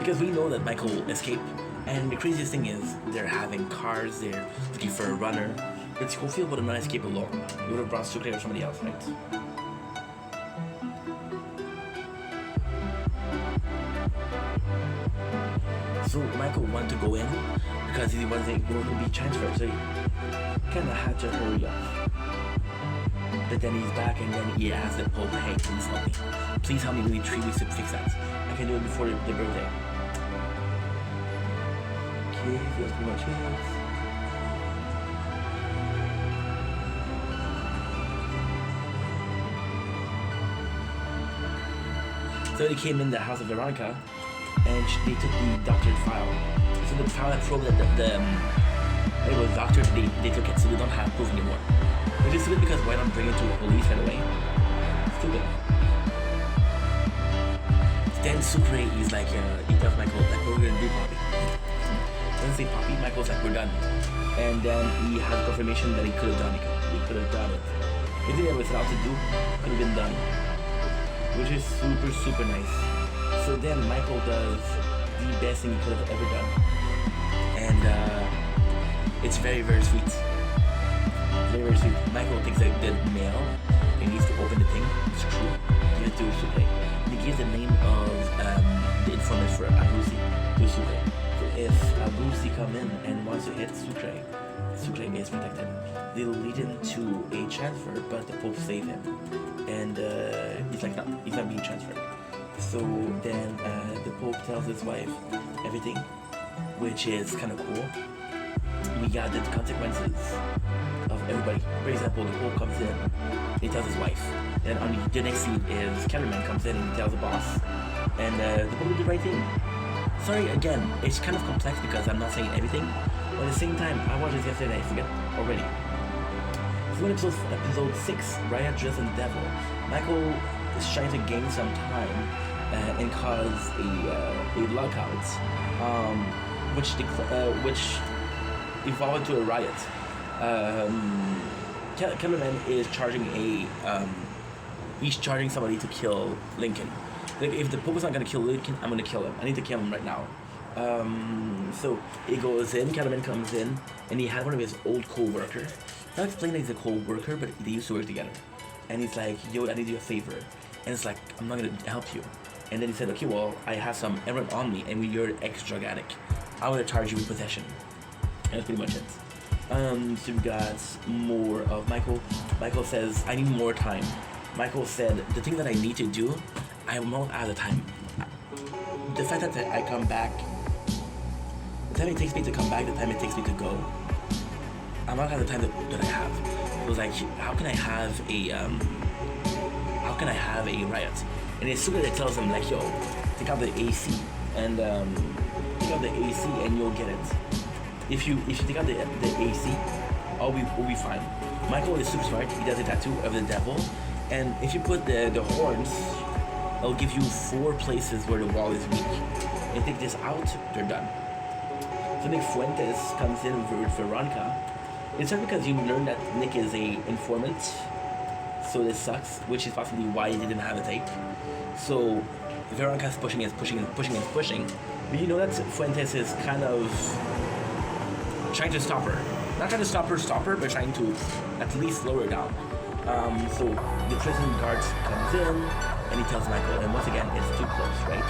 because we know that Michael escaped, and the craziest thing is they're having cars, they're looking for a runner. But Schofield would have not escaped alone. He would have brought Sukle or somebody else, right? So Michael wanted to go in because he wasn't going to be transferred, so he kind of had to hurry up. But then he's back, and then he asks the Pope, hey, please help me. Please help me, we need 3 weeks to fix that. I can do it before the birthday. Okay, that's pretty much it. So they came in the house of Veronica, and they took the doctored file. So the file that proved that it was doctored, they took it, so they don't have proof anymore. Which is stupid, because why not bring it to the police right away? Stupid. Then Sukle is like, he tells Michael, like, what we're gonna do, Poppy? Doesn't say Poppy, Michael's like, we're done. And then he has confirmation that he could have done it. He could have done it. Anything that was allowed to do could have been done. Which is super, super nice. So then Michael does the best thing he could have ever done. And it's very, very sweet. Very, very sweet. Michael takes the mail, and he needs to open the thing, the screw. He it to Sucre. He gives the name of the informant for Abusi to Sucre. So if Abusi come in and wants to hit Sucre, Sucre is protected. They'll lead him to a transfer, but the Pope save him, and he's like, no, he's not being transferred. So then the Pope tells his wife everything, which is kind of cool. We got the consequences of everybody. For example, the Pope comes in, he tells his wife. Then on the next scene is Kellerman comes in and tells the boss, and the Pope did the right thing. Sorry, again, it's kind of complex because I'm not saying everything, but at the same time, I watched this yesterday and I forget already. So in episode 6, Riot dressed in the devil, Michael is trying to gain some time and cause a lockout, which evolved into a riot. Kellerman is charging he's charging somebody to kill Lincoln. Like, if the Pope is not gonna kill Lincoln, I'm gonna kill him. I need to kill him right now. So he goes in, Kellerman comes in, and he had one of his old co-workers. Not explain that he's a co-worker, but they used to work together. And he's like, yo, I need you a favor. And it's like, I'm not gonna help you. And then he said, okay, well, I have some emerald on me, and you're an ex-drug addict. I'm gonna charge you with possession. And that's pretty much it. So we got more of Michael. Michael says, I need more time. Michael said, the thing that I need to do, I'm not out of time. The fact that I come back, the time it takes me to come back, the time it takes me to go, I'm not out of the time that I have. It was like, how can I have a riot? And it's super that tells him like, yo, take out the AC and take out the AC and you'll get it. If you take out the AC, we'll be fine. Michael is super smart. He does a tattoo of the devil, and if you put the horns, it'll give you 4 places where the wall is weak. And take this out, they're done. So Nick Fuentes comes in with Veronica. It's not because you learned that Nick is a informant, so this sucks, which is possibly why he didn't have a tape. So Veronica's pushing, but you know that Fuentes is kind of trying to stop her. Not trying to stop her, but trying to at least slow her down. So the prison guards comes in, and he tells Michael, and once again, it's too close, right?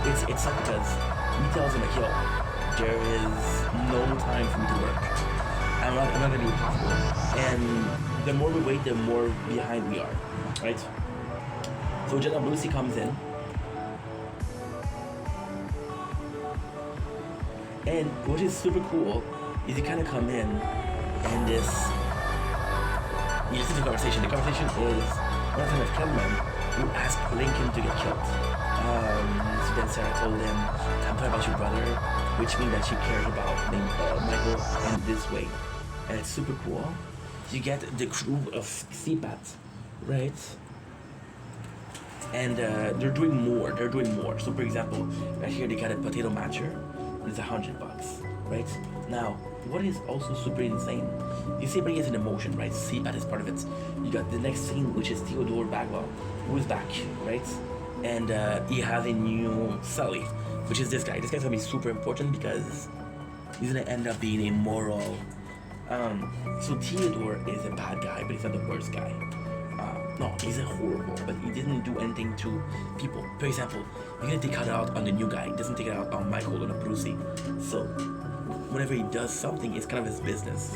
It's not because he tells him like, yo, there is no time for me to work. I'm not gonna be possible. And the more we wait, the more behind we are, right? So Jenna Lucy comes in, and what is super cool is you kind of come in, and you listen to the conversation. The conversation is one time with Kellerman who asked Lincoln to get killed. So then Sarah told him, I'm talking about your brother, which means that she cares about Michael in this way. And it's super cool. You get the crew of CPAT, right? And they're doing more. So for example, right here they got a potato matcher, and it's $100, right? Now, what is also super insane? You see, everybody has an emotion, right? CPAT is part of it. You got the next scene, which is Theodore Bagwell, who is back, right? And he has a new Sully, which is this guy. This guy's gonna be super important because he's gonna end up being a moral. So Theodore is a bad guy, but he's not the worst guy. No, he's a horrible, but he didn't do anything to people. For example, you're gonna take it out on the new guy. He doesn't take it out on Michael or Brucey. So whenever he does something, it's kind of his business.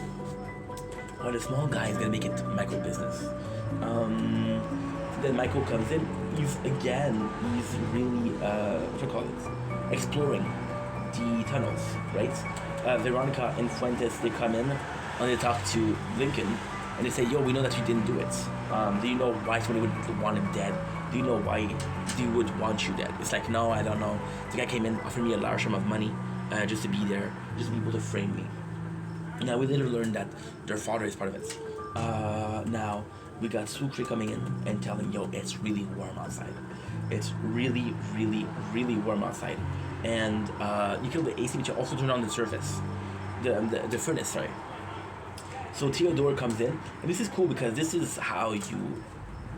Or the small guy is gonna make it Michael's business. Then Michael comes in. He's really what do you call it? Exploring the tunnels, right? Veronica and Fuentes, they come in and they talk to Lincoln, and they say, yo, we know that you didn't do it. Do you know why somebody would want him dead? Do you know why they would want you dead? It's like, no, I don't know. The guy came in, offered me a large sum of money just to be there, just to be able to frame me. Now, we later learned that their father is part of it. Now, we got Sucre coming in and telling, yo, it's really warm outside. It's really, really, really warm outside. And you kill the AC, but you also turn on the surface. The furnace, sorry. So Theodore comes in, and this is cool because this is how you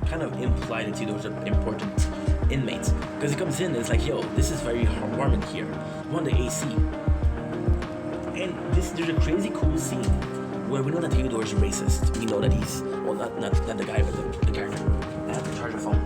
kind of imply that Theodore's an important inmate. Because he comes in and it's like, yo, this is very warm in here. You want the AC. And there's a crazy cool scene Well, we know that Theodore is racist. We know that he's well, not the guy, but the character. I have to charge the phone.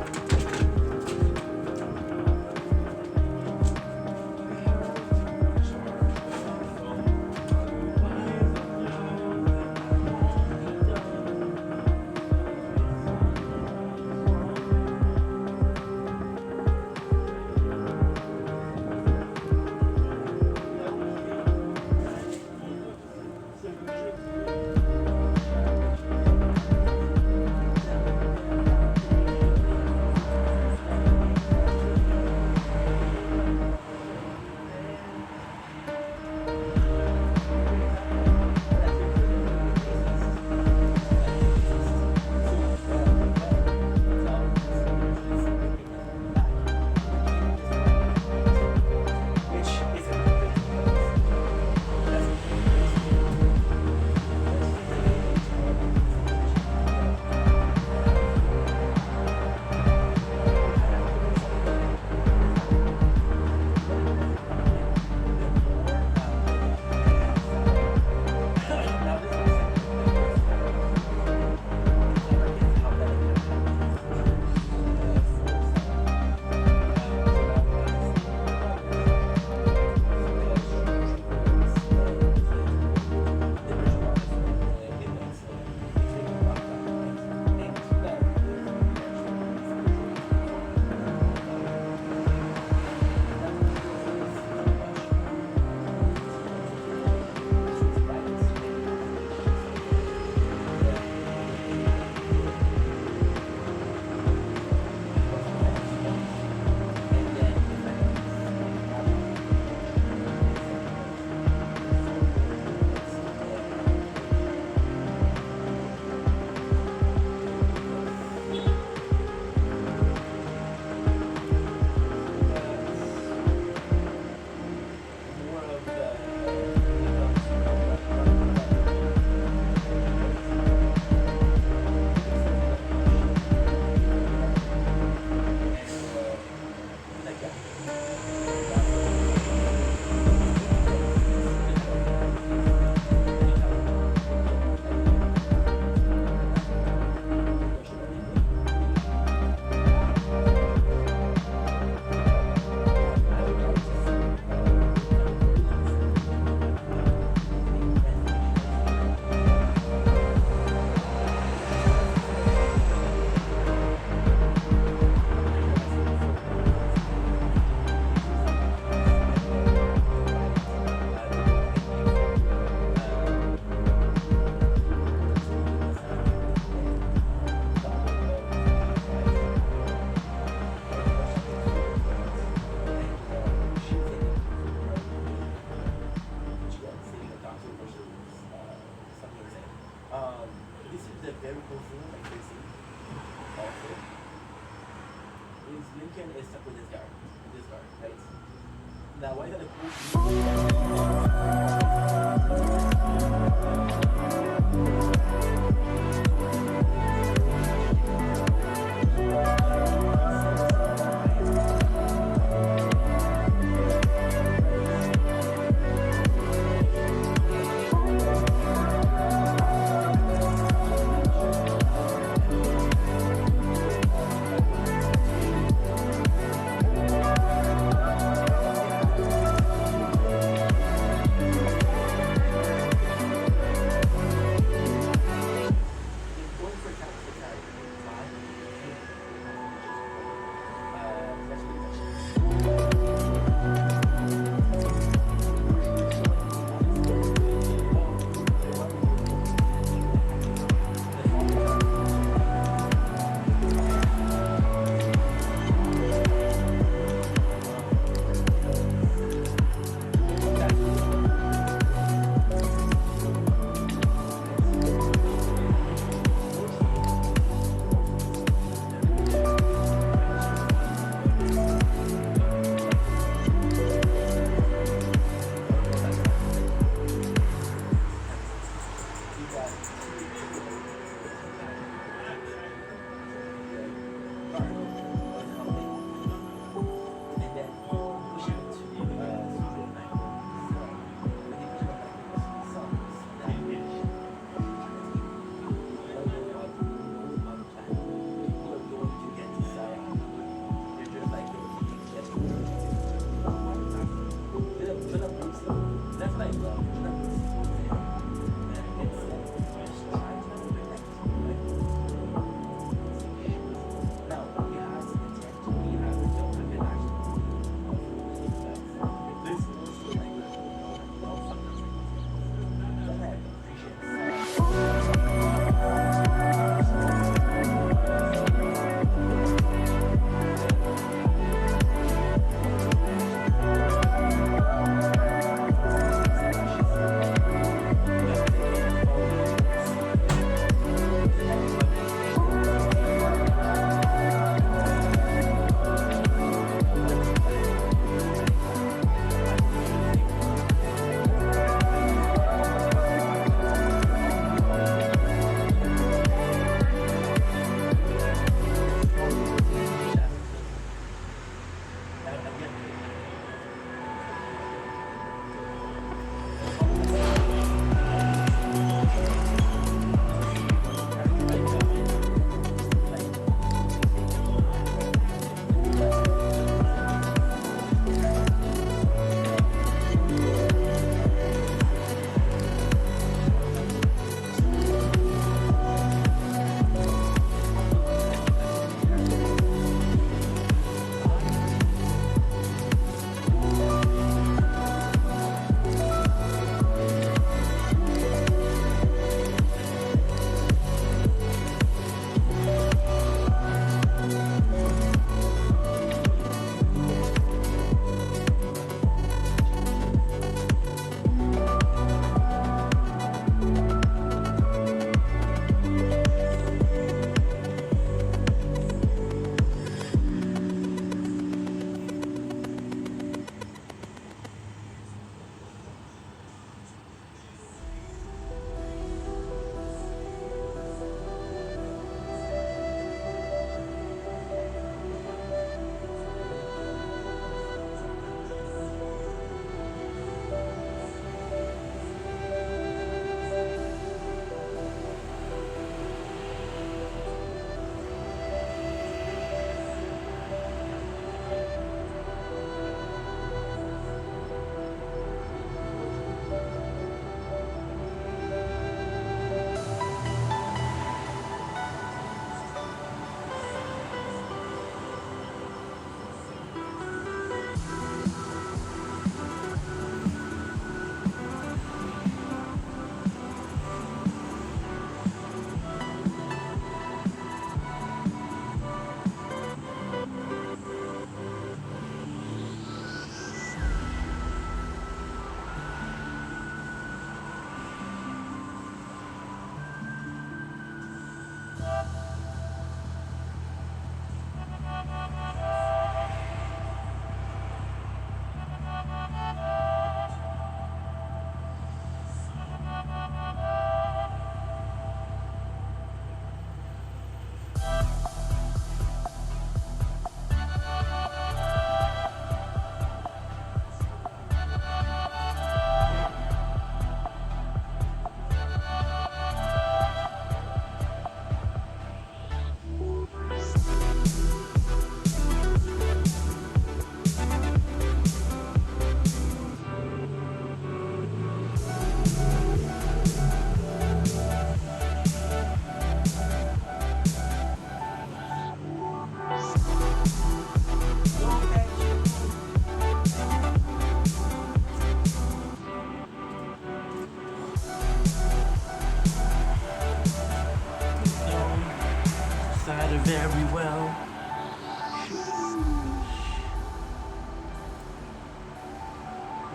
together very well.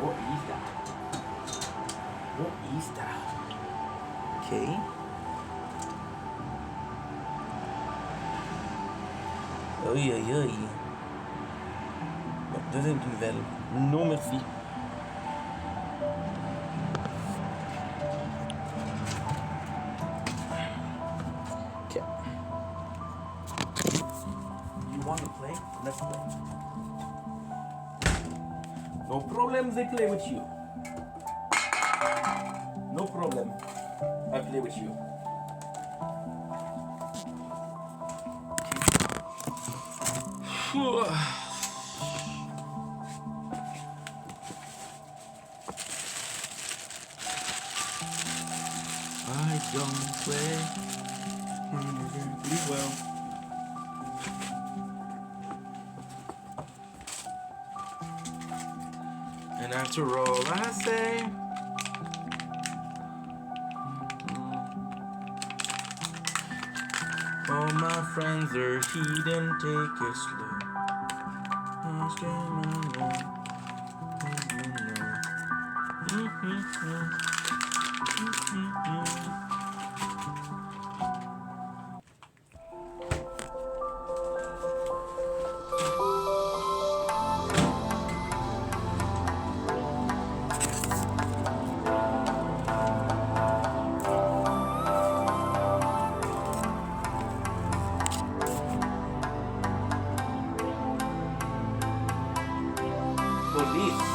What is that? What is that? Okay. Aïe aïe aïe. Deuxième nouvelle. Non merci. Okay. You want to play? Let's play. No problem, they play with you. No problem. I play with you. I don't play really well. And after all I say, all my friends are heathen, take it slow. Police.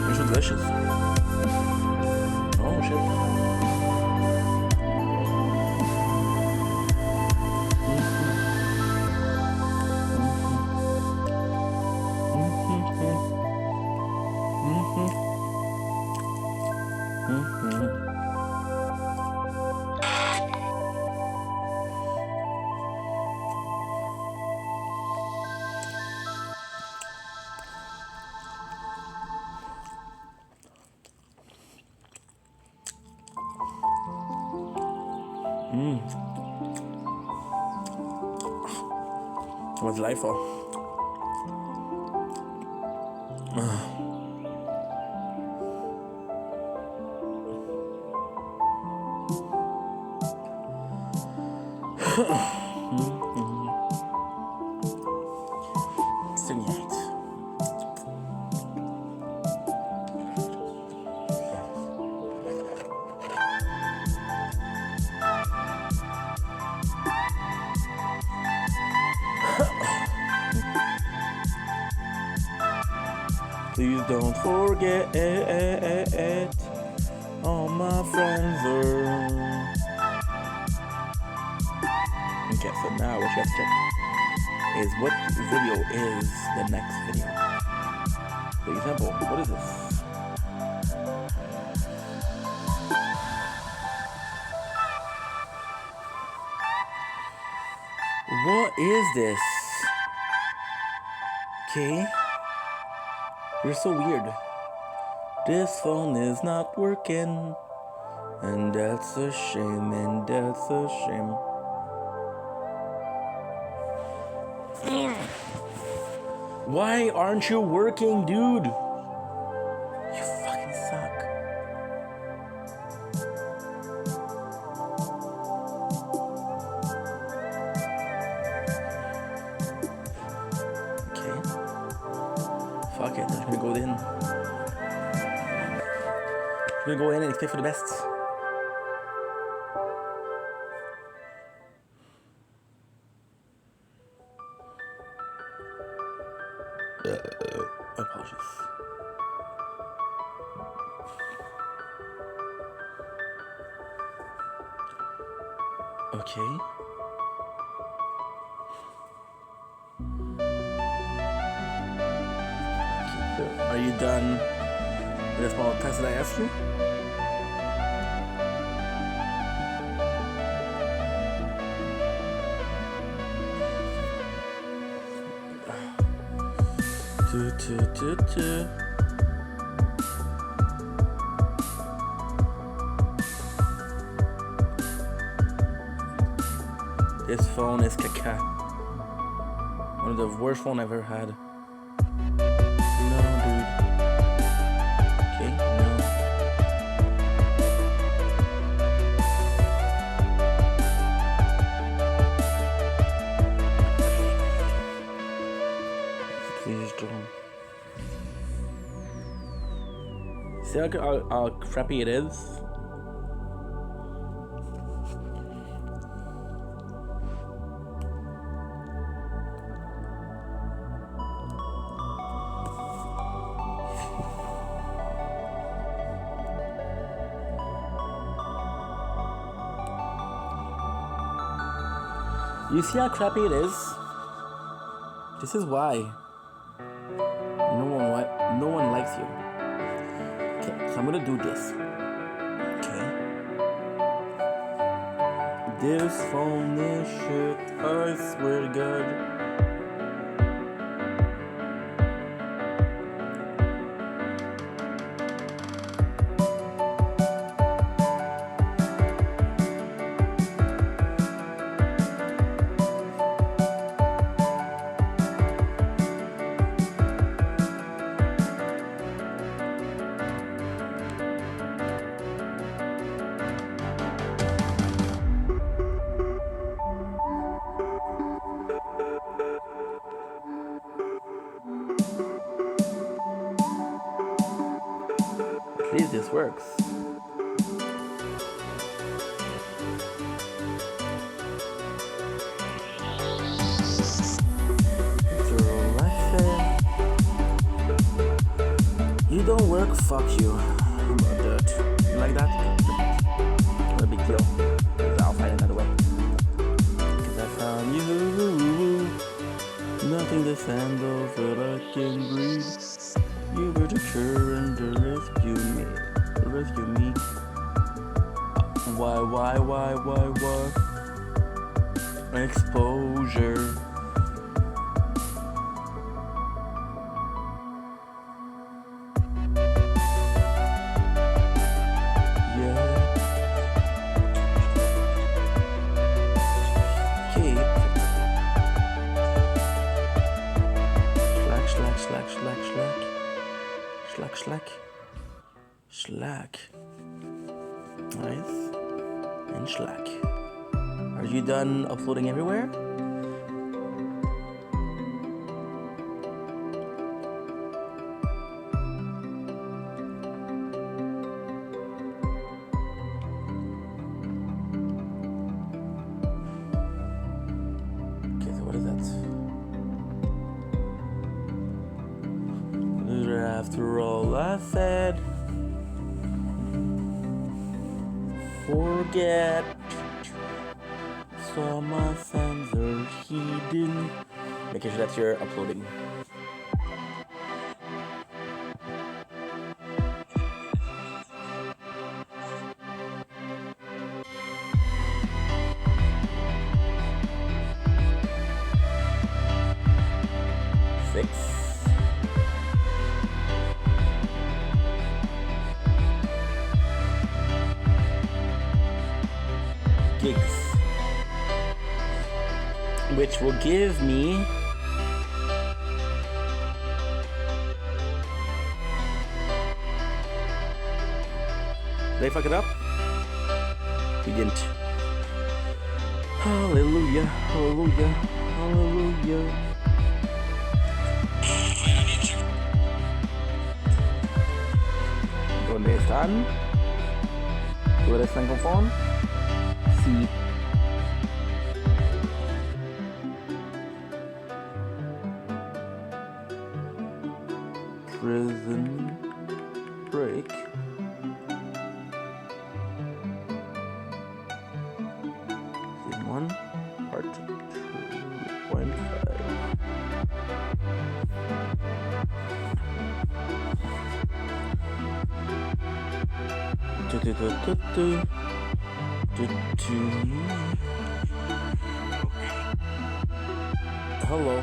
They're so delicious. Oh shit. It was delightful. Stimulate. Please don't forget, all my friends are. Okay, so now what you have to check is what video is the next video. For example, what is this? What is this? Okay. You're so weird. This phone is not working. And that's a shame, and that's a shame. Why aren't you working, dude? You fucking suck. We're gonna go in. We're gonna go in and expect for the best. Apologies. Okay. Are you done with the small test that I asked you? This phone is caca. One of the worst phones I've ever had. No, dude. Okay, no. Please don't. See how crappy it is? You see how crappy it is? This is why no one likes you. Okay, so I'm gonna do this. Okay. This phone is shit, I swear to God. At least this works. You don't work, fuck you. How about that? You like that? Not a big deal. I'll find another way. Cause I found you. Nothing to stand over, I can breathe. You were the current to rescue me. Rescue me. Why? Exposure. Slack. Nice. And Slack. Are you done uploading everywhere? Okay, so what is that? After all I said, forget. So my fans are hidden. Making sure that you're uploading. Gigs, which will give me did I fuck it up? We didn't. Hallelujah, hallelujah, hallelujah. ¿Dónde están? ¿Tú eres francófono? Sí. Prison Break. Season 1, Part 2.5. Hello.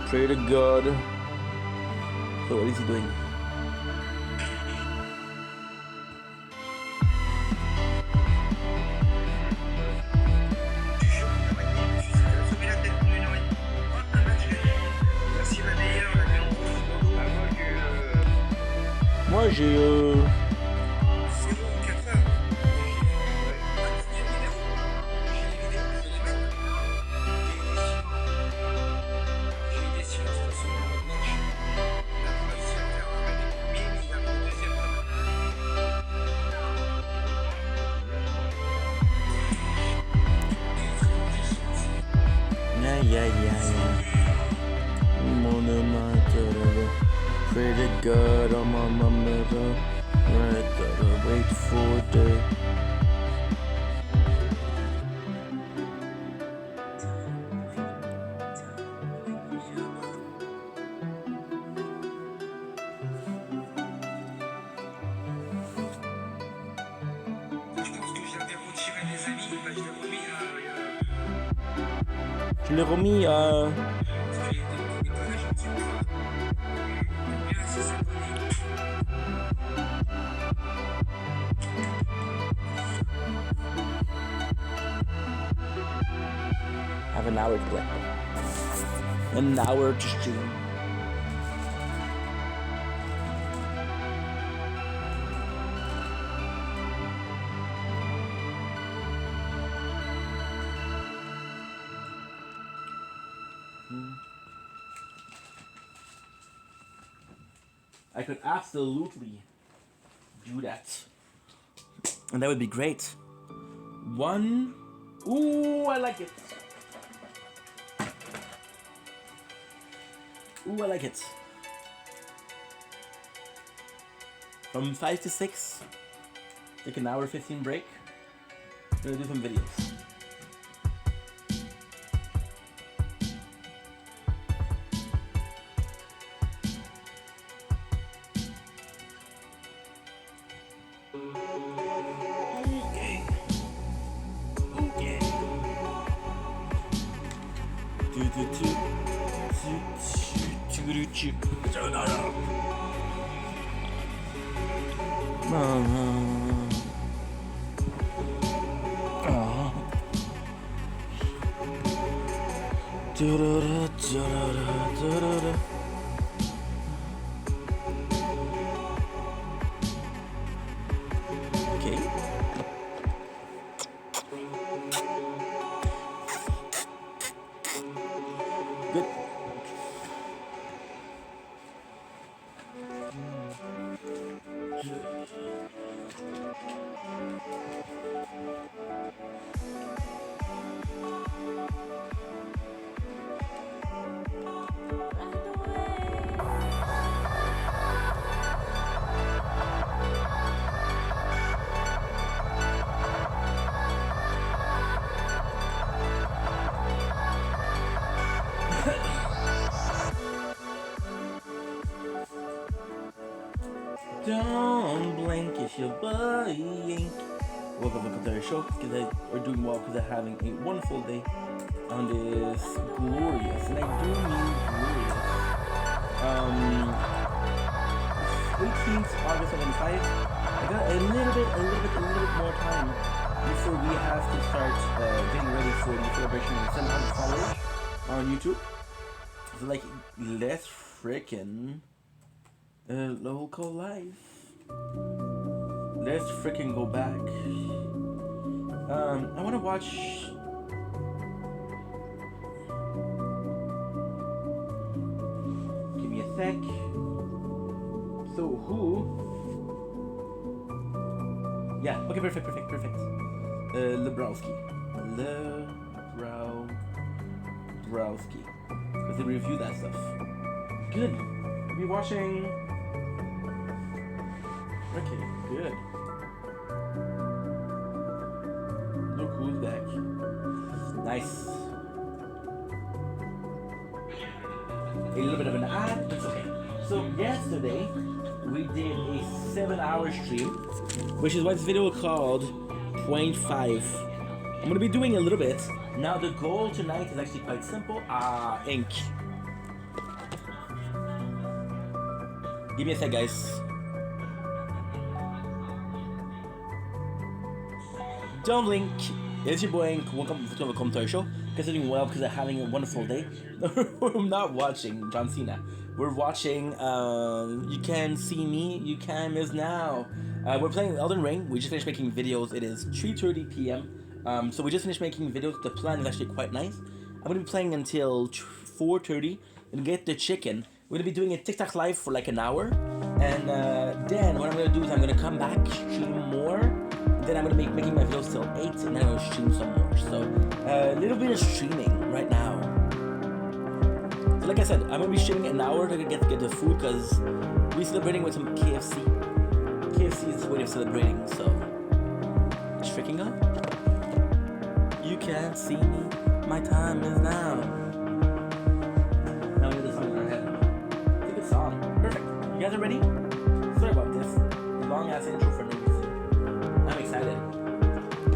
Pray to God. So what is he doing? Moi j'ai Pray to God, I'm on my mother. Right, gotta wait for the. Je l'ai remis à. Have an hour to play. An hour to stream. I could absolutely do that. And that would be great. One. Ooh, I like it. Ooh, I like it. From 5 to 6, take an hour 15 break. Gonna do some videos. Okay. Good. Don't blink if you're buying. Welcome to our show. We're doing well because they're having a wonderful day on this glorious, and I do mean glorious, 18th August 2025. I got a little bit more time before we have to start getting ready for the celebration of 700 followers on YouTube. So like, let's frickin' local life. Let's frickin' go back. I want to watch me a sec. So who? Yeah. Okay. Perfect. Lebrowski. Because they review that stuff. Good. We'll be watching. Okay. Good. Look who's back. Nice. A little bit of an ad. It's okay. So yesterday we did a 7-hour stream, which is why this video called 0.5. I'm gonna be doing a little bit. Now the goal tonight is actually quite simple. Ink. Give me a sec, guys. Don't blink. It's your boy Ink. Welcome to the commentary show. Guys are doing well because they're having a wonderful day. I'm not watching John Cena. We're watching You Can See Me, You Can Miss Now. We're playing Elden Ring. We just finished making videos. It is 3:30 p.m. So we just finished making videos. The plan is actually quite nice. I'm going to be playing until 4:30 and get the chicken. We're going to be doing a TikTok live for like an hour. And then what I'm going to do is I'm going to come back, stream more. Then I'm going to be making my videos till 8 and then I'm going to stream some more. So a little bit of streaming right now. So like I said, I'm going to be streaming an hour to get the food because we're celebrating with some KFC. KFC is the way of celebrating, so it's freaking up. You can't see me, my time is now. Now we have the song in our head. It's a good song. Perfect. You guys are ready? Sorry about this long ass intro for no reason. I'm excited.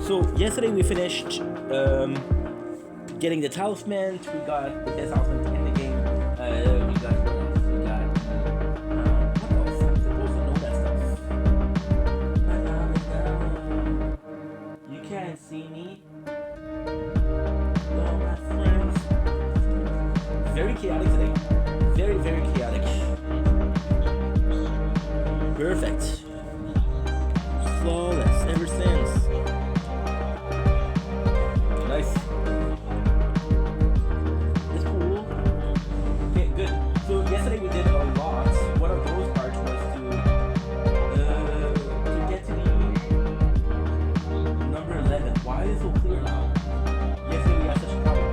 So yesterday we finished getting the talisman. We got the best talisman in the game. We got what else? What else? I'm supposed to know that stuff. You can't see me. Hello, my friends. Very chaotic today. Very, very chaotic. Perfect. Flawless ever since. Nice. It's cool. Okay, good. So yesterday we did a lot. One of those parts was to get to the number 11. Why is it so clear now? Yesterday we had such a problem.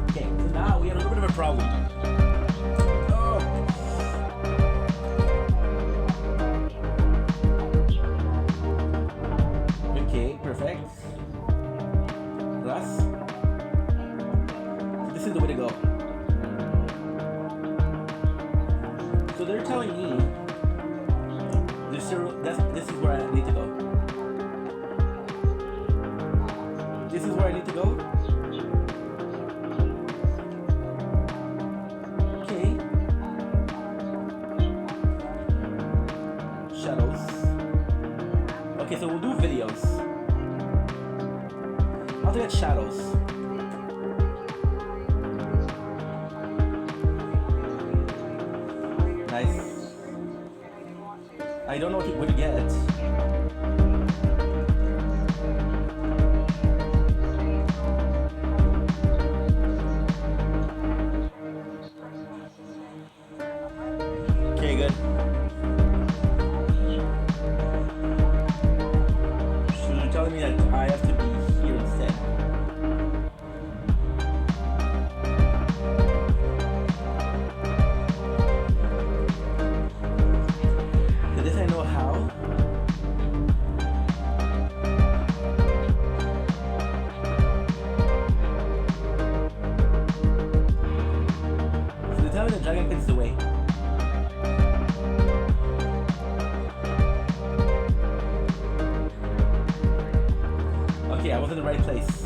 Okay, so now we have a little bit of a problem. Perfect. Thus, this is the way to go. So they're telling me this is where I need to go. This is where I need to go. Okay. Shadows. Okay, so we'll do videos. I'll do it shadows. Nice. I don't know what to get. Okay, good. So you're telling me that I have to be here instead. This I know how. So they're telling me the dragon pits the way. Okay, I was in the right place.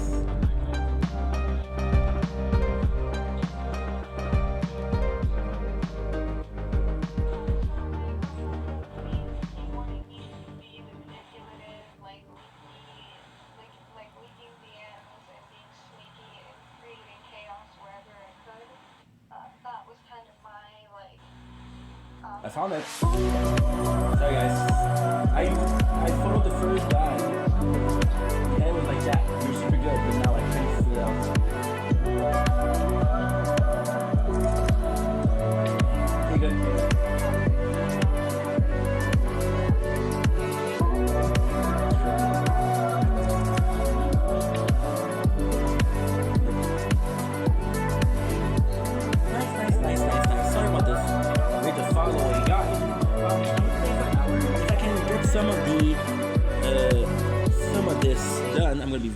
I found it. Sorry guys. I followed the first guy. And it was like that. You're super good, but now I can't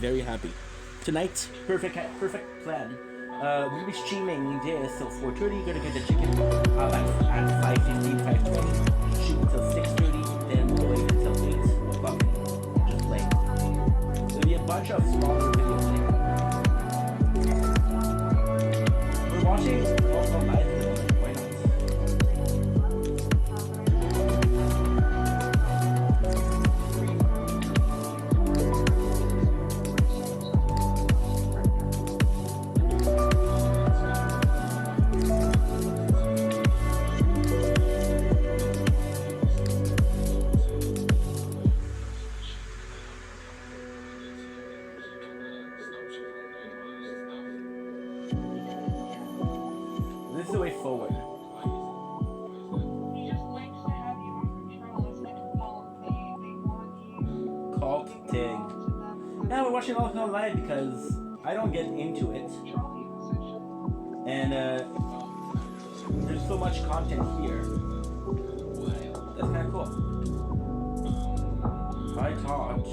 very happy. Tonight, perfect plan. We'll be streaming this till 4:30. Gonna get the chicken at 5:15, 5:20. Shoot until 6:30. Then we'll wait until 8 o'clock. Just play. There'll be a bunch of smaller videos later. We're watching also live at the moment. Why not? This is the way forward. He just likes to have you on control. It's like a cult. They want you. Cult thing. Yeah, we're watching all Hell Live because I don't get into it. Control you, essentially. And there's so much content here. That's kind of cool. I thought.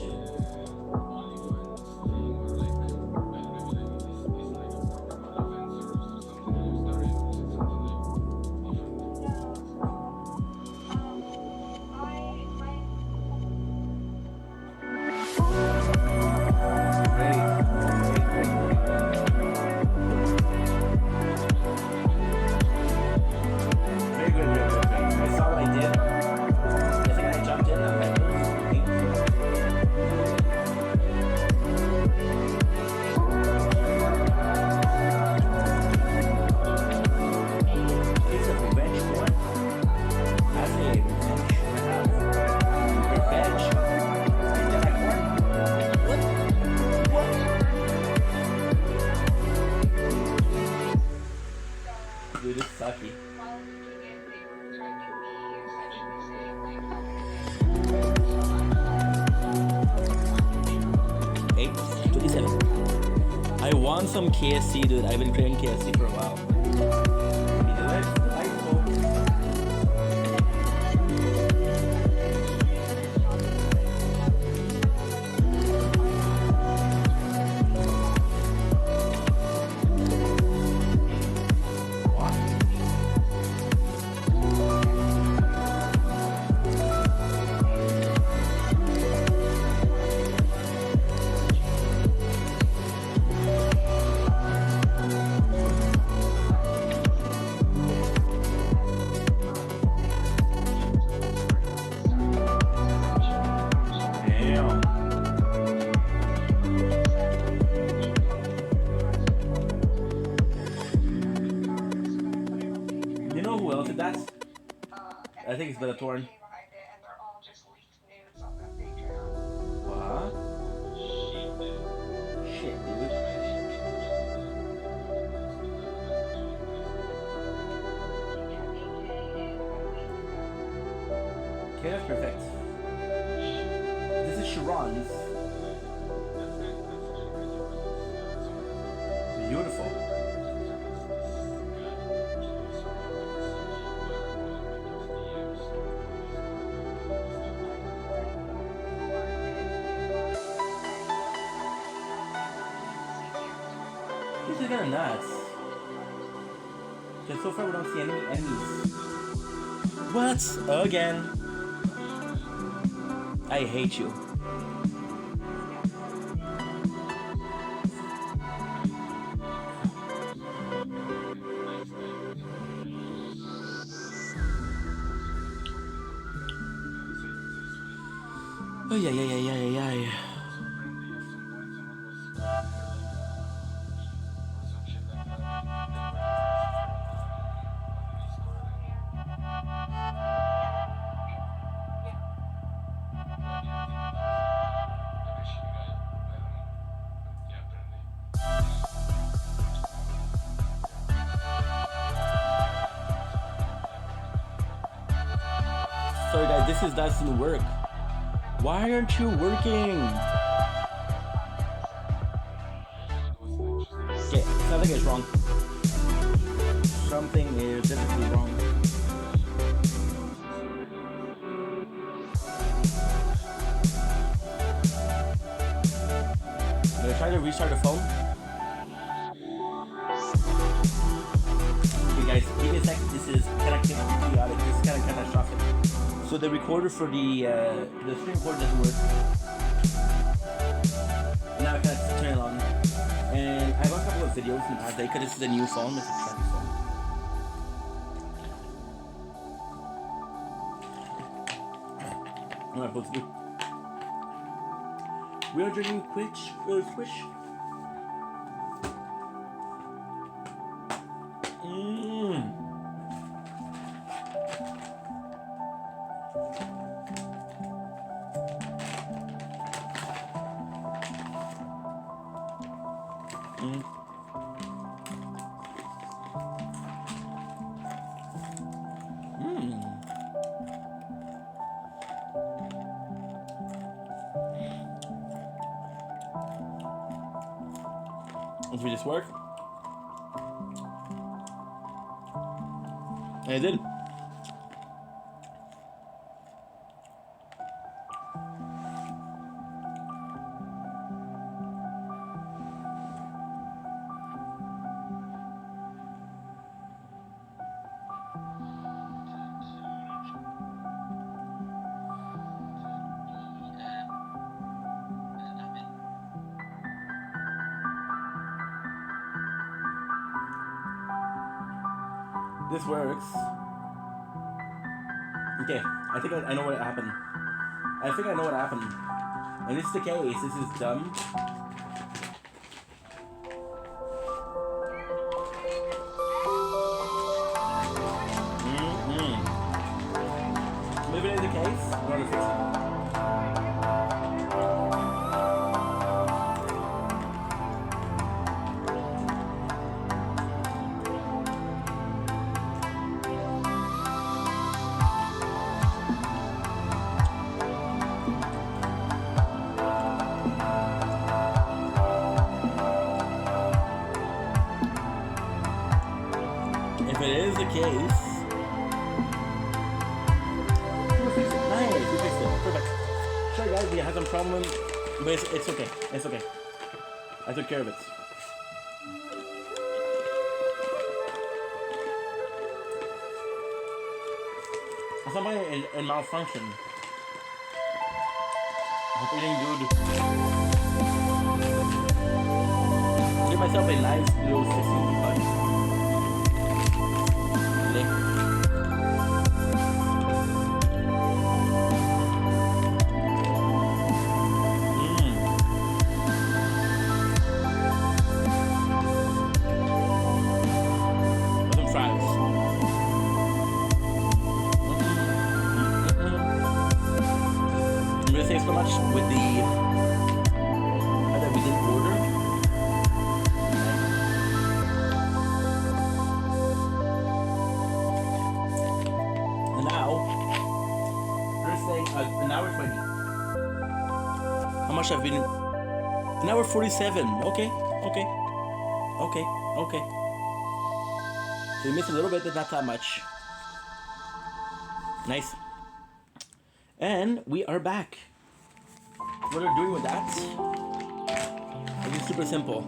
Very good, very good, very good. I saw what I did. I think I jumped in. I was It's a revenge one. I say revenge. Revenge. And then I won. What? Dude, it's sucky. While doing it, they were tracking me, essentially saying, like, 8:27. I want some KFC, dude. I've been craving KFC for a while. Be delightful. What? Damn. You know who else did that? I think it's Bellatorn. What? Shit, dude. Okay, that's perfect. This is Sharon's. Beautiful. This is kind of nuts. Because so far we don't see any enemies. What? Again? I hate you. Ay, ay, ay, ay, ay, ay. Sorry guys, this doesn't work. Why aren't you working? Okay, something is wrong. Something is definitely wrong. try to restart the phone. Okay, guys, give me a second. This is kind of chaotic. This is kind of catastrophic. So the recorder for the screen recorder doesn't work. Now I can't turn it on. And I have a couple of videos in the past day because this is a new phone. This is a crappy phone. What am I supposed to do? We are drinking Squish. Will this work? And it did. This works. Okay, I think I know what happened. I think I know what happened. And this is the case. This is dumb. Maybe it is the case. I'm gonna fix it. If it is the case, we'll fix it. Nice, we fixed it. Perfect. Sorry guys, we had some problem, but it's okay. It's okay. I took care of it. Somebody in malfunction. Hope you're doing good. Give myself a nice little 60 button. So much with the that we didn't order. And now they're saying an hour 20. How much have been? An hour 47. Okay. So we missed a little bit, but not that much. Nice. And we are back. What we're doing with that is super simple.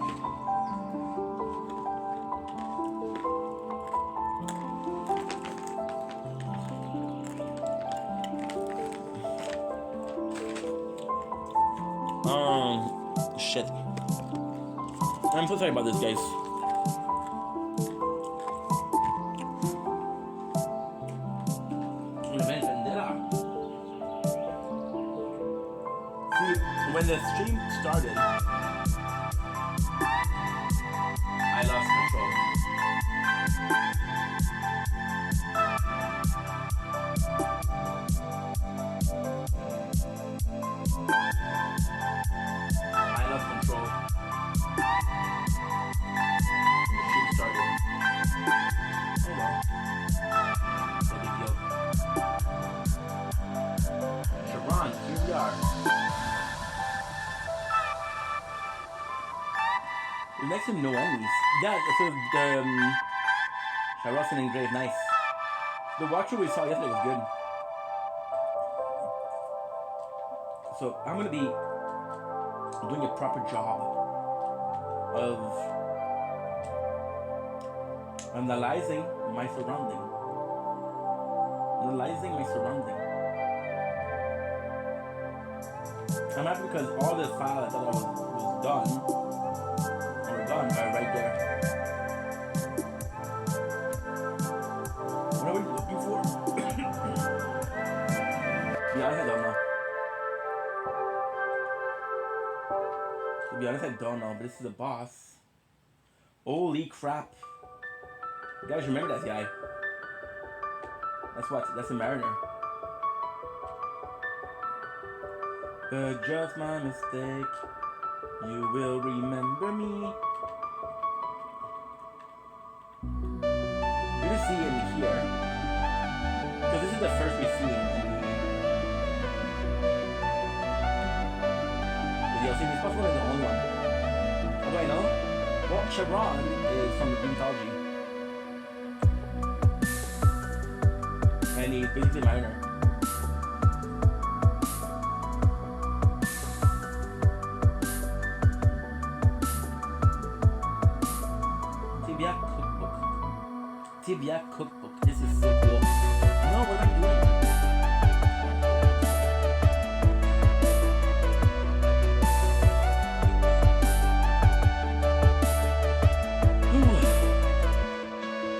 Shit. I'm so sorry about this, guys. When the stream started, I lost control. The stream started. Oh well. No big deal. Sharon, here we are. Next to no enemies. Yeah, so the Sharosin Engrave, nice. The watcher we saw yesterday was good. So I'm gonna be doing a proper job of analyzing my surrounding. Analyzing my surrounding. I'm happy because all the files I thought was done or done are right there. What are we looking for? To be honest, I don't know. To be honest, I don't know, but this is the boss. Holy crap. You guys remember that guy? That's a mariner. But just my mistake. You will remember me. We're gonna see in here. Because this is the first we've seen. The DLC, this possible is the only one. How do I know? Well, Chevron is from the mythology. And he's basically a mariner. Tibia cookbook. This is so cool. No, we're not doing it.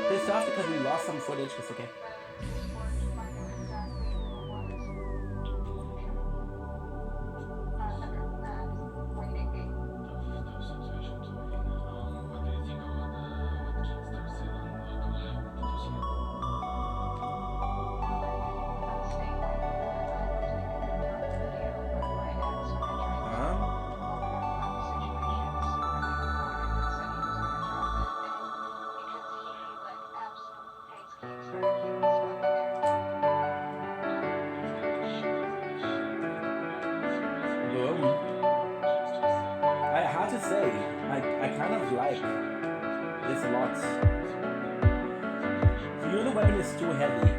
Pissed off because we lost some footage. It's okay. I have to say, I kind of like this a lot. So you know the weapon is too heavy.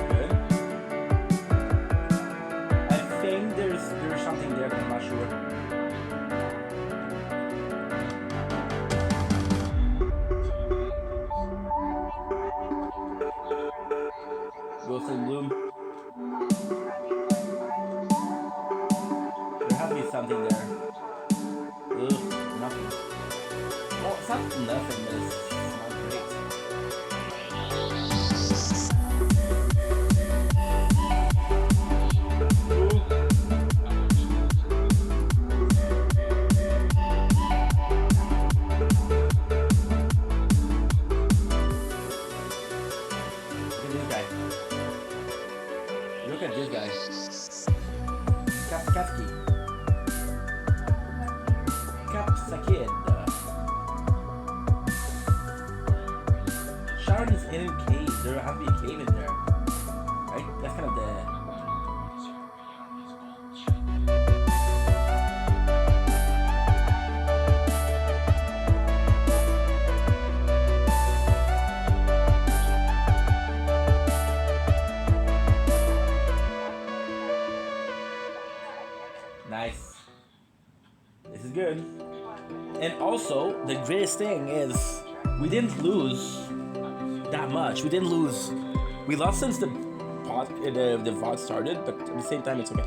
Good. I think there's something there, but I'm not sure. Ghost and Bloom. There has to be something there. Ugh, nothing. Well, it's not nothing, but it's not great. Look at this guy. Kapsakid. Kapsakid. Sharon is in a cave. There has to be a cave in there. Right? That's kind of the... Nice. This is good. And also, the greatest thing is we didn't lose that much. We didn't lose. We lost since the VOD started, but at the same time, it's okay.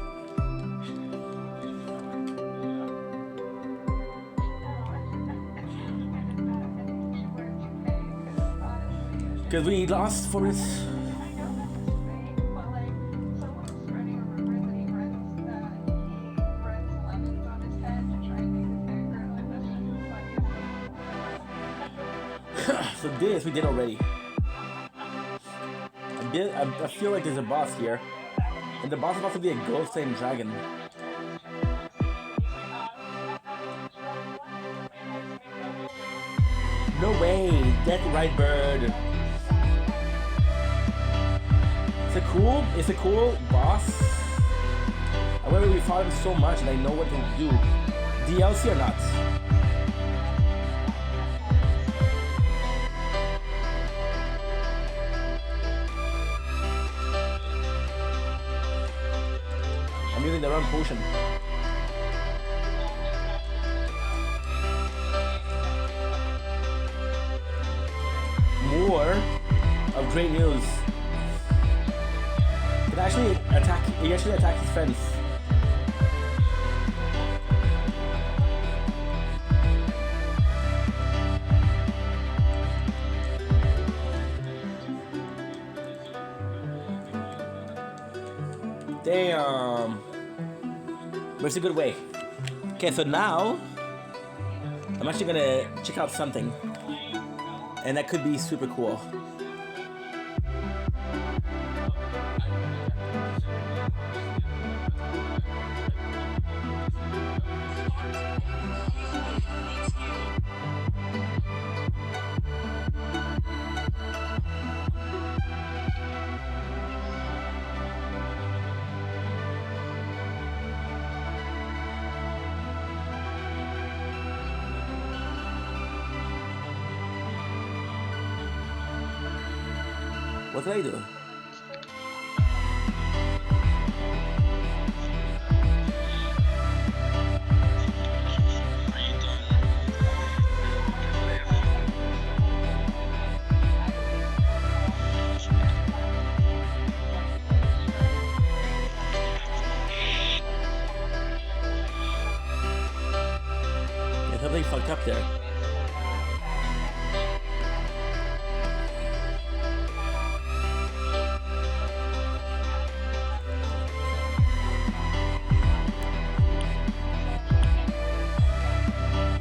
Because we lost for it. So this we did already. I feel like there's a boss here. And the boss is supposed to be a ghost and dragon. No way! Get right, bird. It's a cool boss. However, we fought him so much and I know what to do. DLC or not? the wrong potion. More of great news. It actually attack. He actually attacked his friends. Damn. But it's a good way. Okay, so now I'm actually gonna check out something. And that could be super cool. What did I do? Yeah, something fucked up there.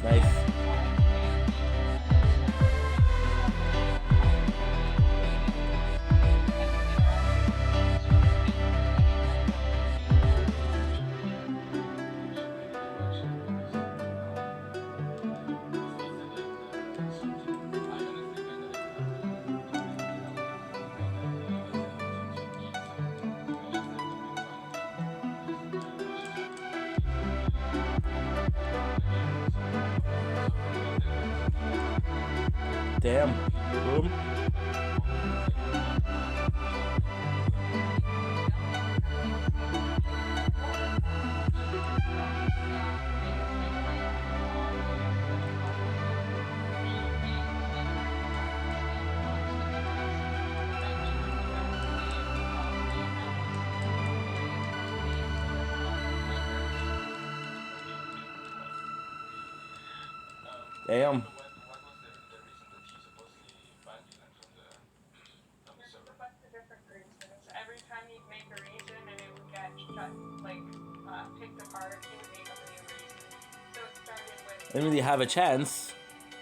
Nice. Damn. Boom. Damn. Different reasons. Every time he'd make a reason and it would get shut, like picked apart, he would make up a new reason. So it started with I didn't really have a chance.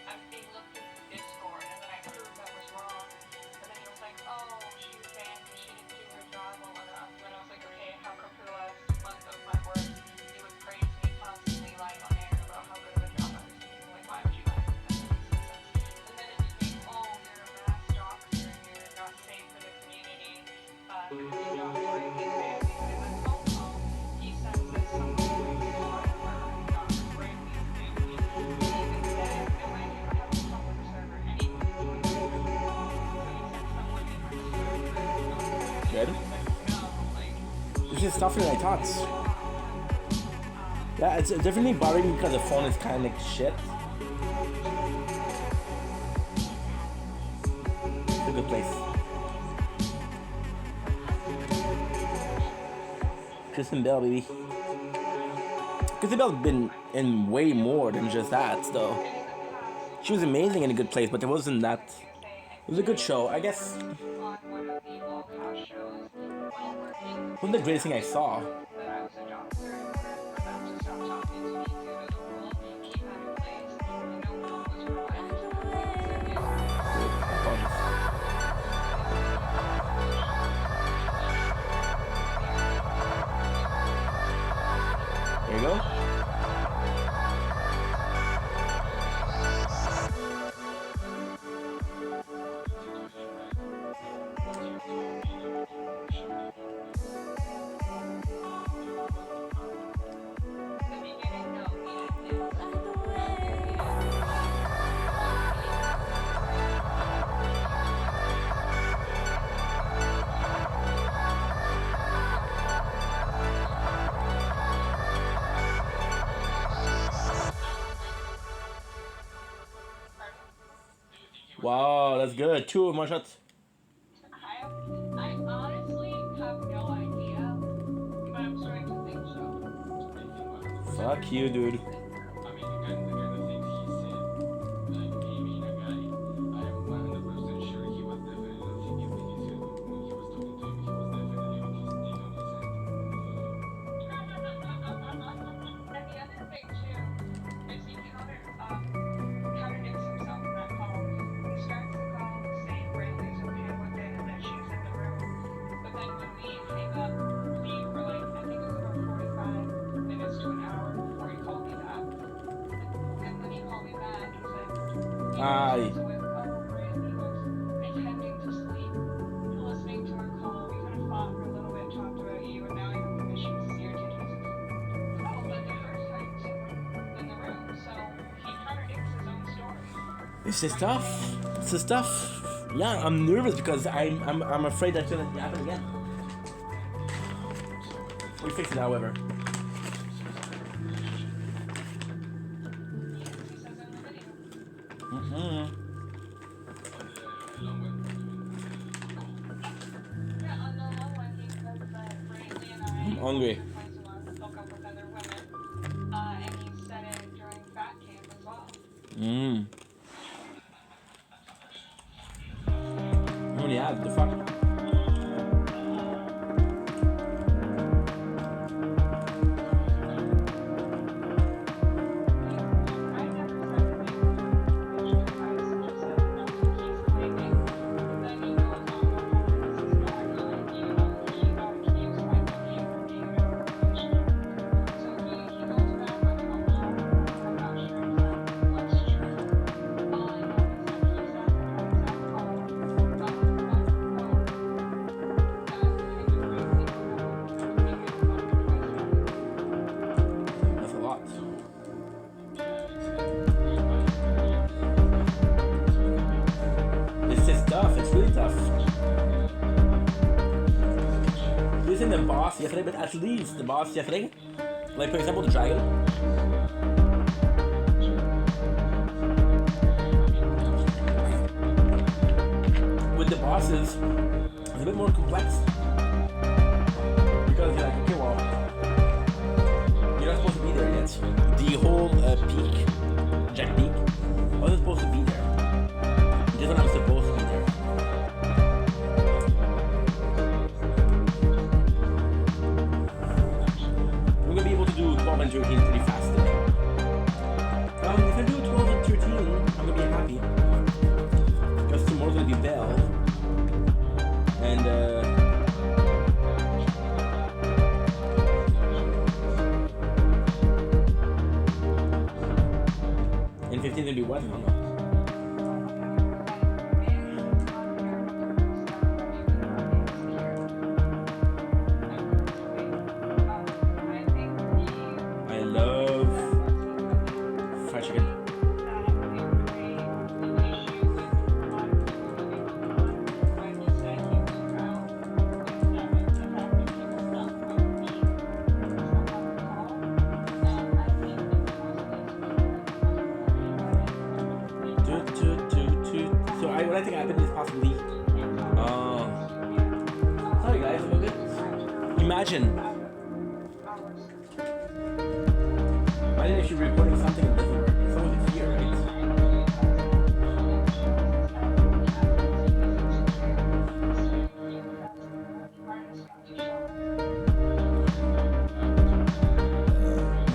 I'm being looked into Discord, and then I proved that was wrong. And then he was like, "Oh, she was banned because she didn't do her job well enough." And then I was like, "Okay, how come for the last month of my work, you would praise me constantly live on air about how good of a job I was doing? Like, why would you lie?" And then it became, "Oh, you're a mass doxer and you're not safe for the community." You know, like his family, and then also he says that someone who is raped his family. He even said, "Am I ever have a public server?" And he so he said someone in my server. Good. No, like This is tougher than I thought. Yeah, it's definitely bothering me because the phone is kind of like shit. It's a good place. Kristen Bell, baby. Kristen Bell's been in way more than just that, though. She was amazing in A Good Place, but it wasn't that. It was a good show, I guess. on one of the all cow shows while working. It wasn't the greatest thing I saw. That I was a doctor and for them to stop talking to me due to the rule he had in place, and no rule was provided. There you go. The beginning, no, he didn't. that's good. 2 one shot. I honestly have no idea, but I'm starting to think so. Fuck you, dude. I mean, again, the things he said, like me being a guy, I am 100% sure he was definitely not thinking when he said, when he was talking to him, he was definitely with his dick on his head. And the other thing too is he contradicts himself in that call. He starts the call saying Brantley's okay with it and that she's in the room. But then when we hang up, leave for like I think it was about 45 minutes to an hour before he called me back. And when he called me back, he said Aye. Brantley was pretending to sleep, listening to our call. We kind of fought for a little bit, talked about you, and now you have permission to see your titties. Oh, but the first time you were in the room, so he contradicts his own story. It's his stuff. It's his stuff. Yeah, I'm nervous because I'm afraid that's gonna happen again. We fix it, however. He says in the video. Mm-hmm. Yeah, on the low one, he says that Brantley and I I'm hungry. twice a month hook up with other women, and he said it during fat camp as well. Mm. Oh yeah, the fuck. I never said anything. I just said that that's what he's claiming. Then he goes on this is going on. You know, he got accused by looking for being a relationship. So he goes back on how long. I'm not sure exactly what's true. All I know is that he said that that call on the phone that him and Brantley were having a That's a lot. It's just tough. It's really tough. This isn't the boss yesterday, but at least the boss yesterday, like for example, the dragon. With the bosses, it's a bit more complex because you're like, okay, well, you're not supposed to be there yet. The whole peak, Jack Peak, wasn't supposed to be there. Just when I'm supposed to be there. I'm gonna be able to do 12 and 13 pretty fast today. If I do 12 and 13, I'm gonna be happy. Because tomorrow's gonna be Bell. And in 15 gonna be what? I don't know. I love fried chicken. So what I think happened is possibly. Sorry guys, a little bit. Imagine if you're recording something and it doesn't work. Someone is here, right?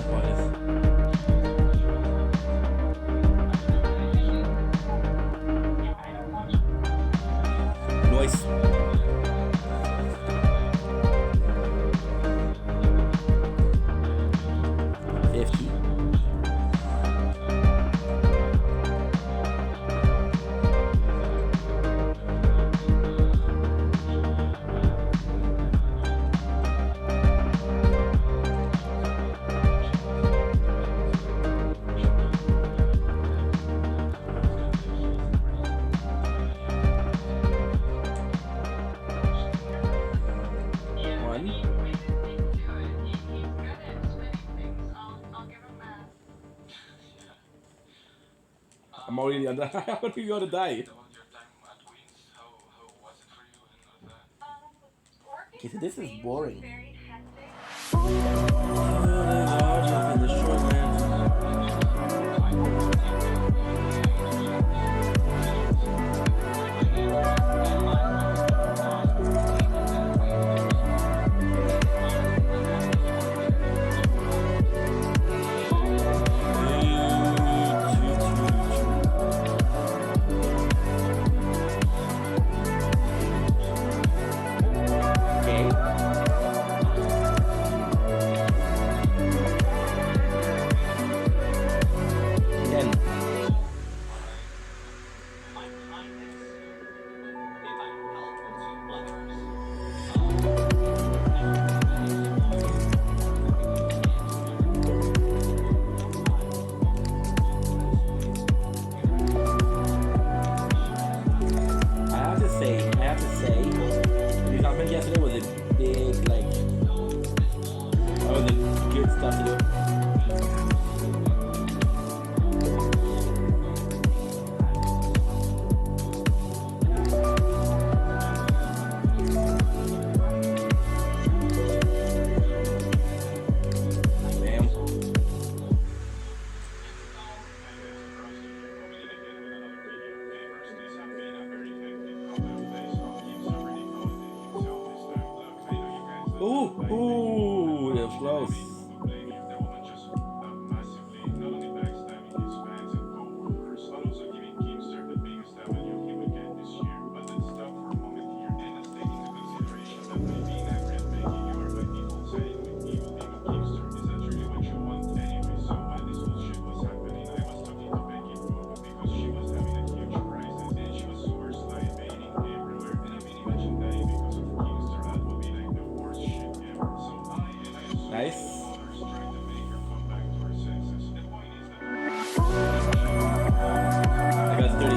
What is? Noise. I'm already under. How are you gonna die? Don't your time Okay, so this is boring. Very hectic. In the shoreland. Okay. Again. My kindness, if I'm helpful to others, I have to say, the conference yesterday was a big, like, that was a good stuff to do. Damn. Ooh, that was close. Nice. I got 30.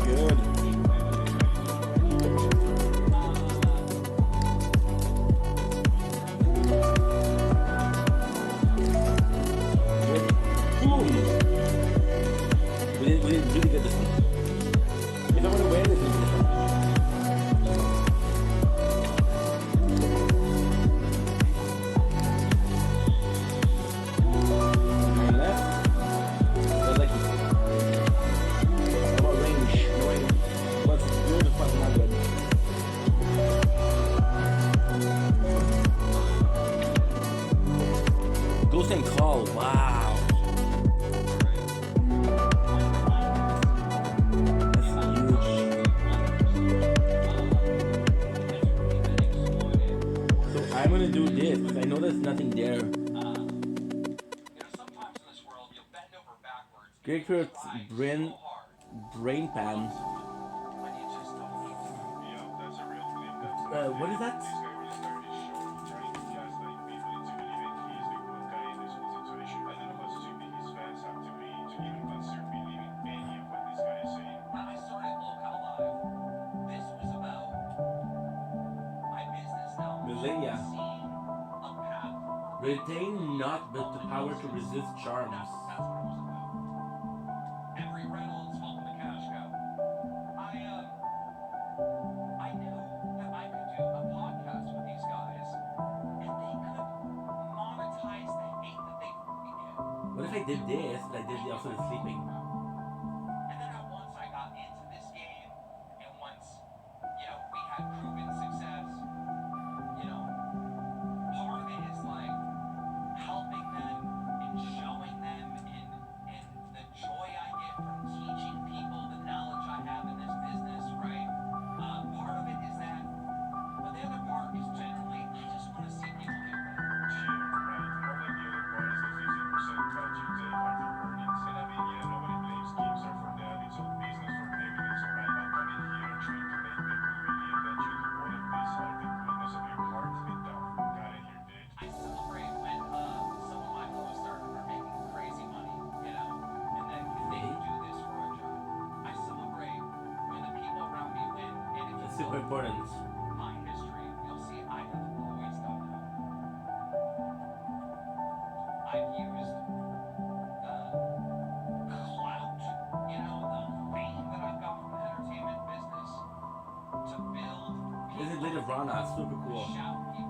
Good. Good. Boom. We did really good this one. If I want to win, this is this one. And left. That's lucky. How about range? Knowing what's good and what's not good. Ghost and Call. Wow. That's huge. So I'm gonna do this because I know there's nothing there. sometimes in this world you'll bend over backwards. Great Kurt's brain pan. What is that? I started Local Live. This was about my business now. Millennia. Seeing a path. Retain not but the power to resist charms. That's what it was about. Every Reynolds helping the cash go. I knew that I could do a podcast with these guys, and they could monetize the hate that they freaking get. What if I did this, but I did also the sleeping? And then once I got into this game, and once, we had proven success, part of it is like helping them and showing them and the joy I get from teaching people the knowledge I have in this business, right? Part of it is that, but the other part is generally, I just want to see people get better. super important. my history, you'll see I have always done that. I've used the clout, you know, the fame that I've got from the entertainment business to build This is people Lady Rana, super who cool. shout people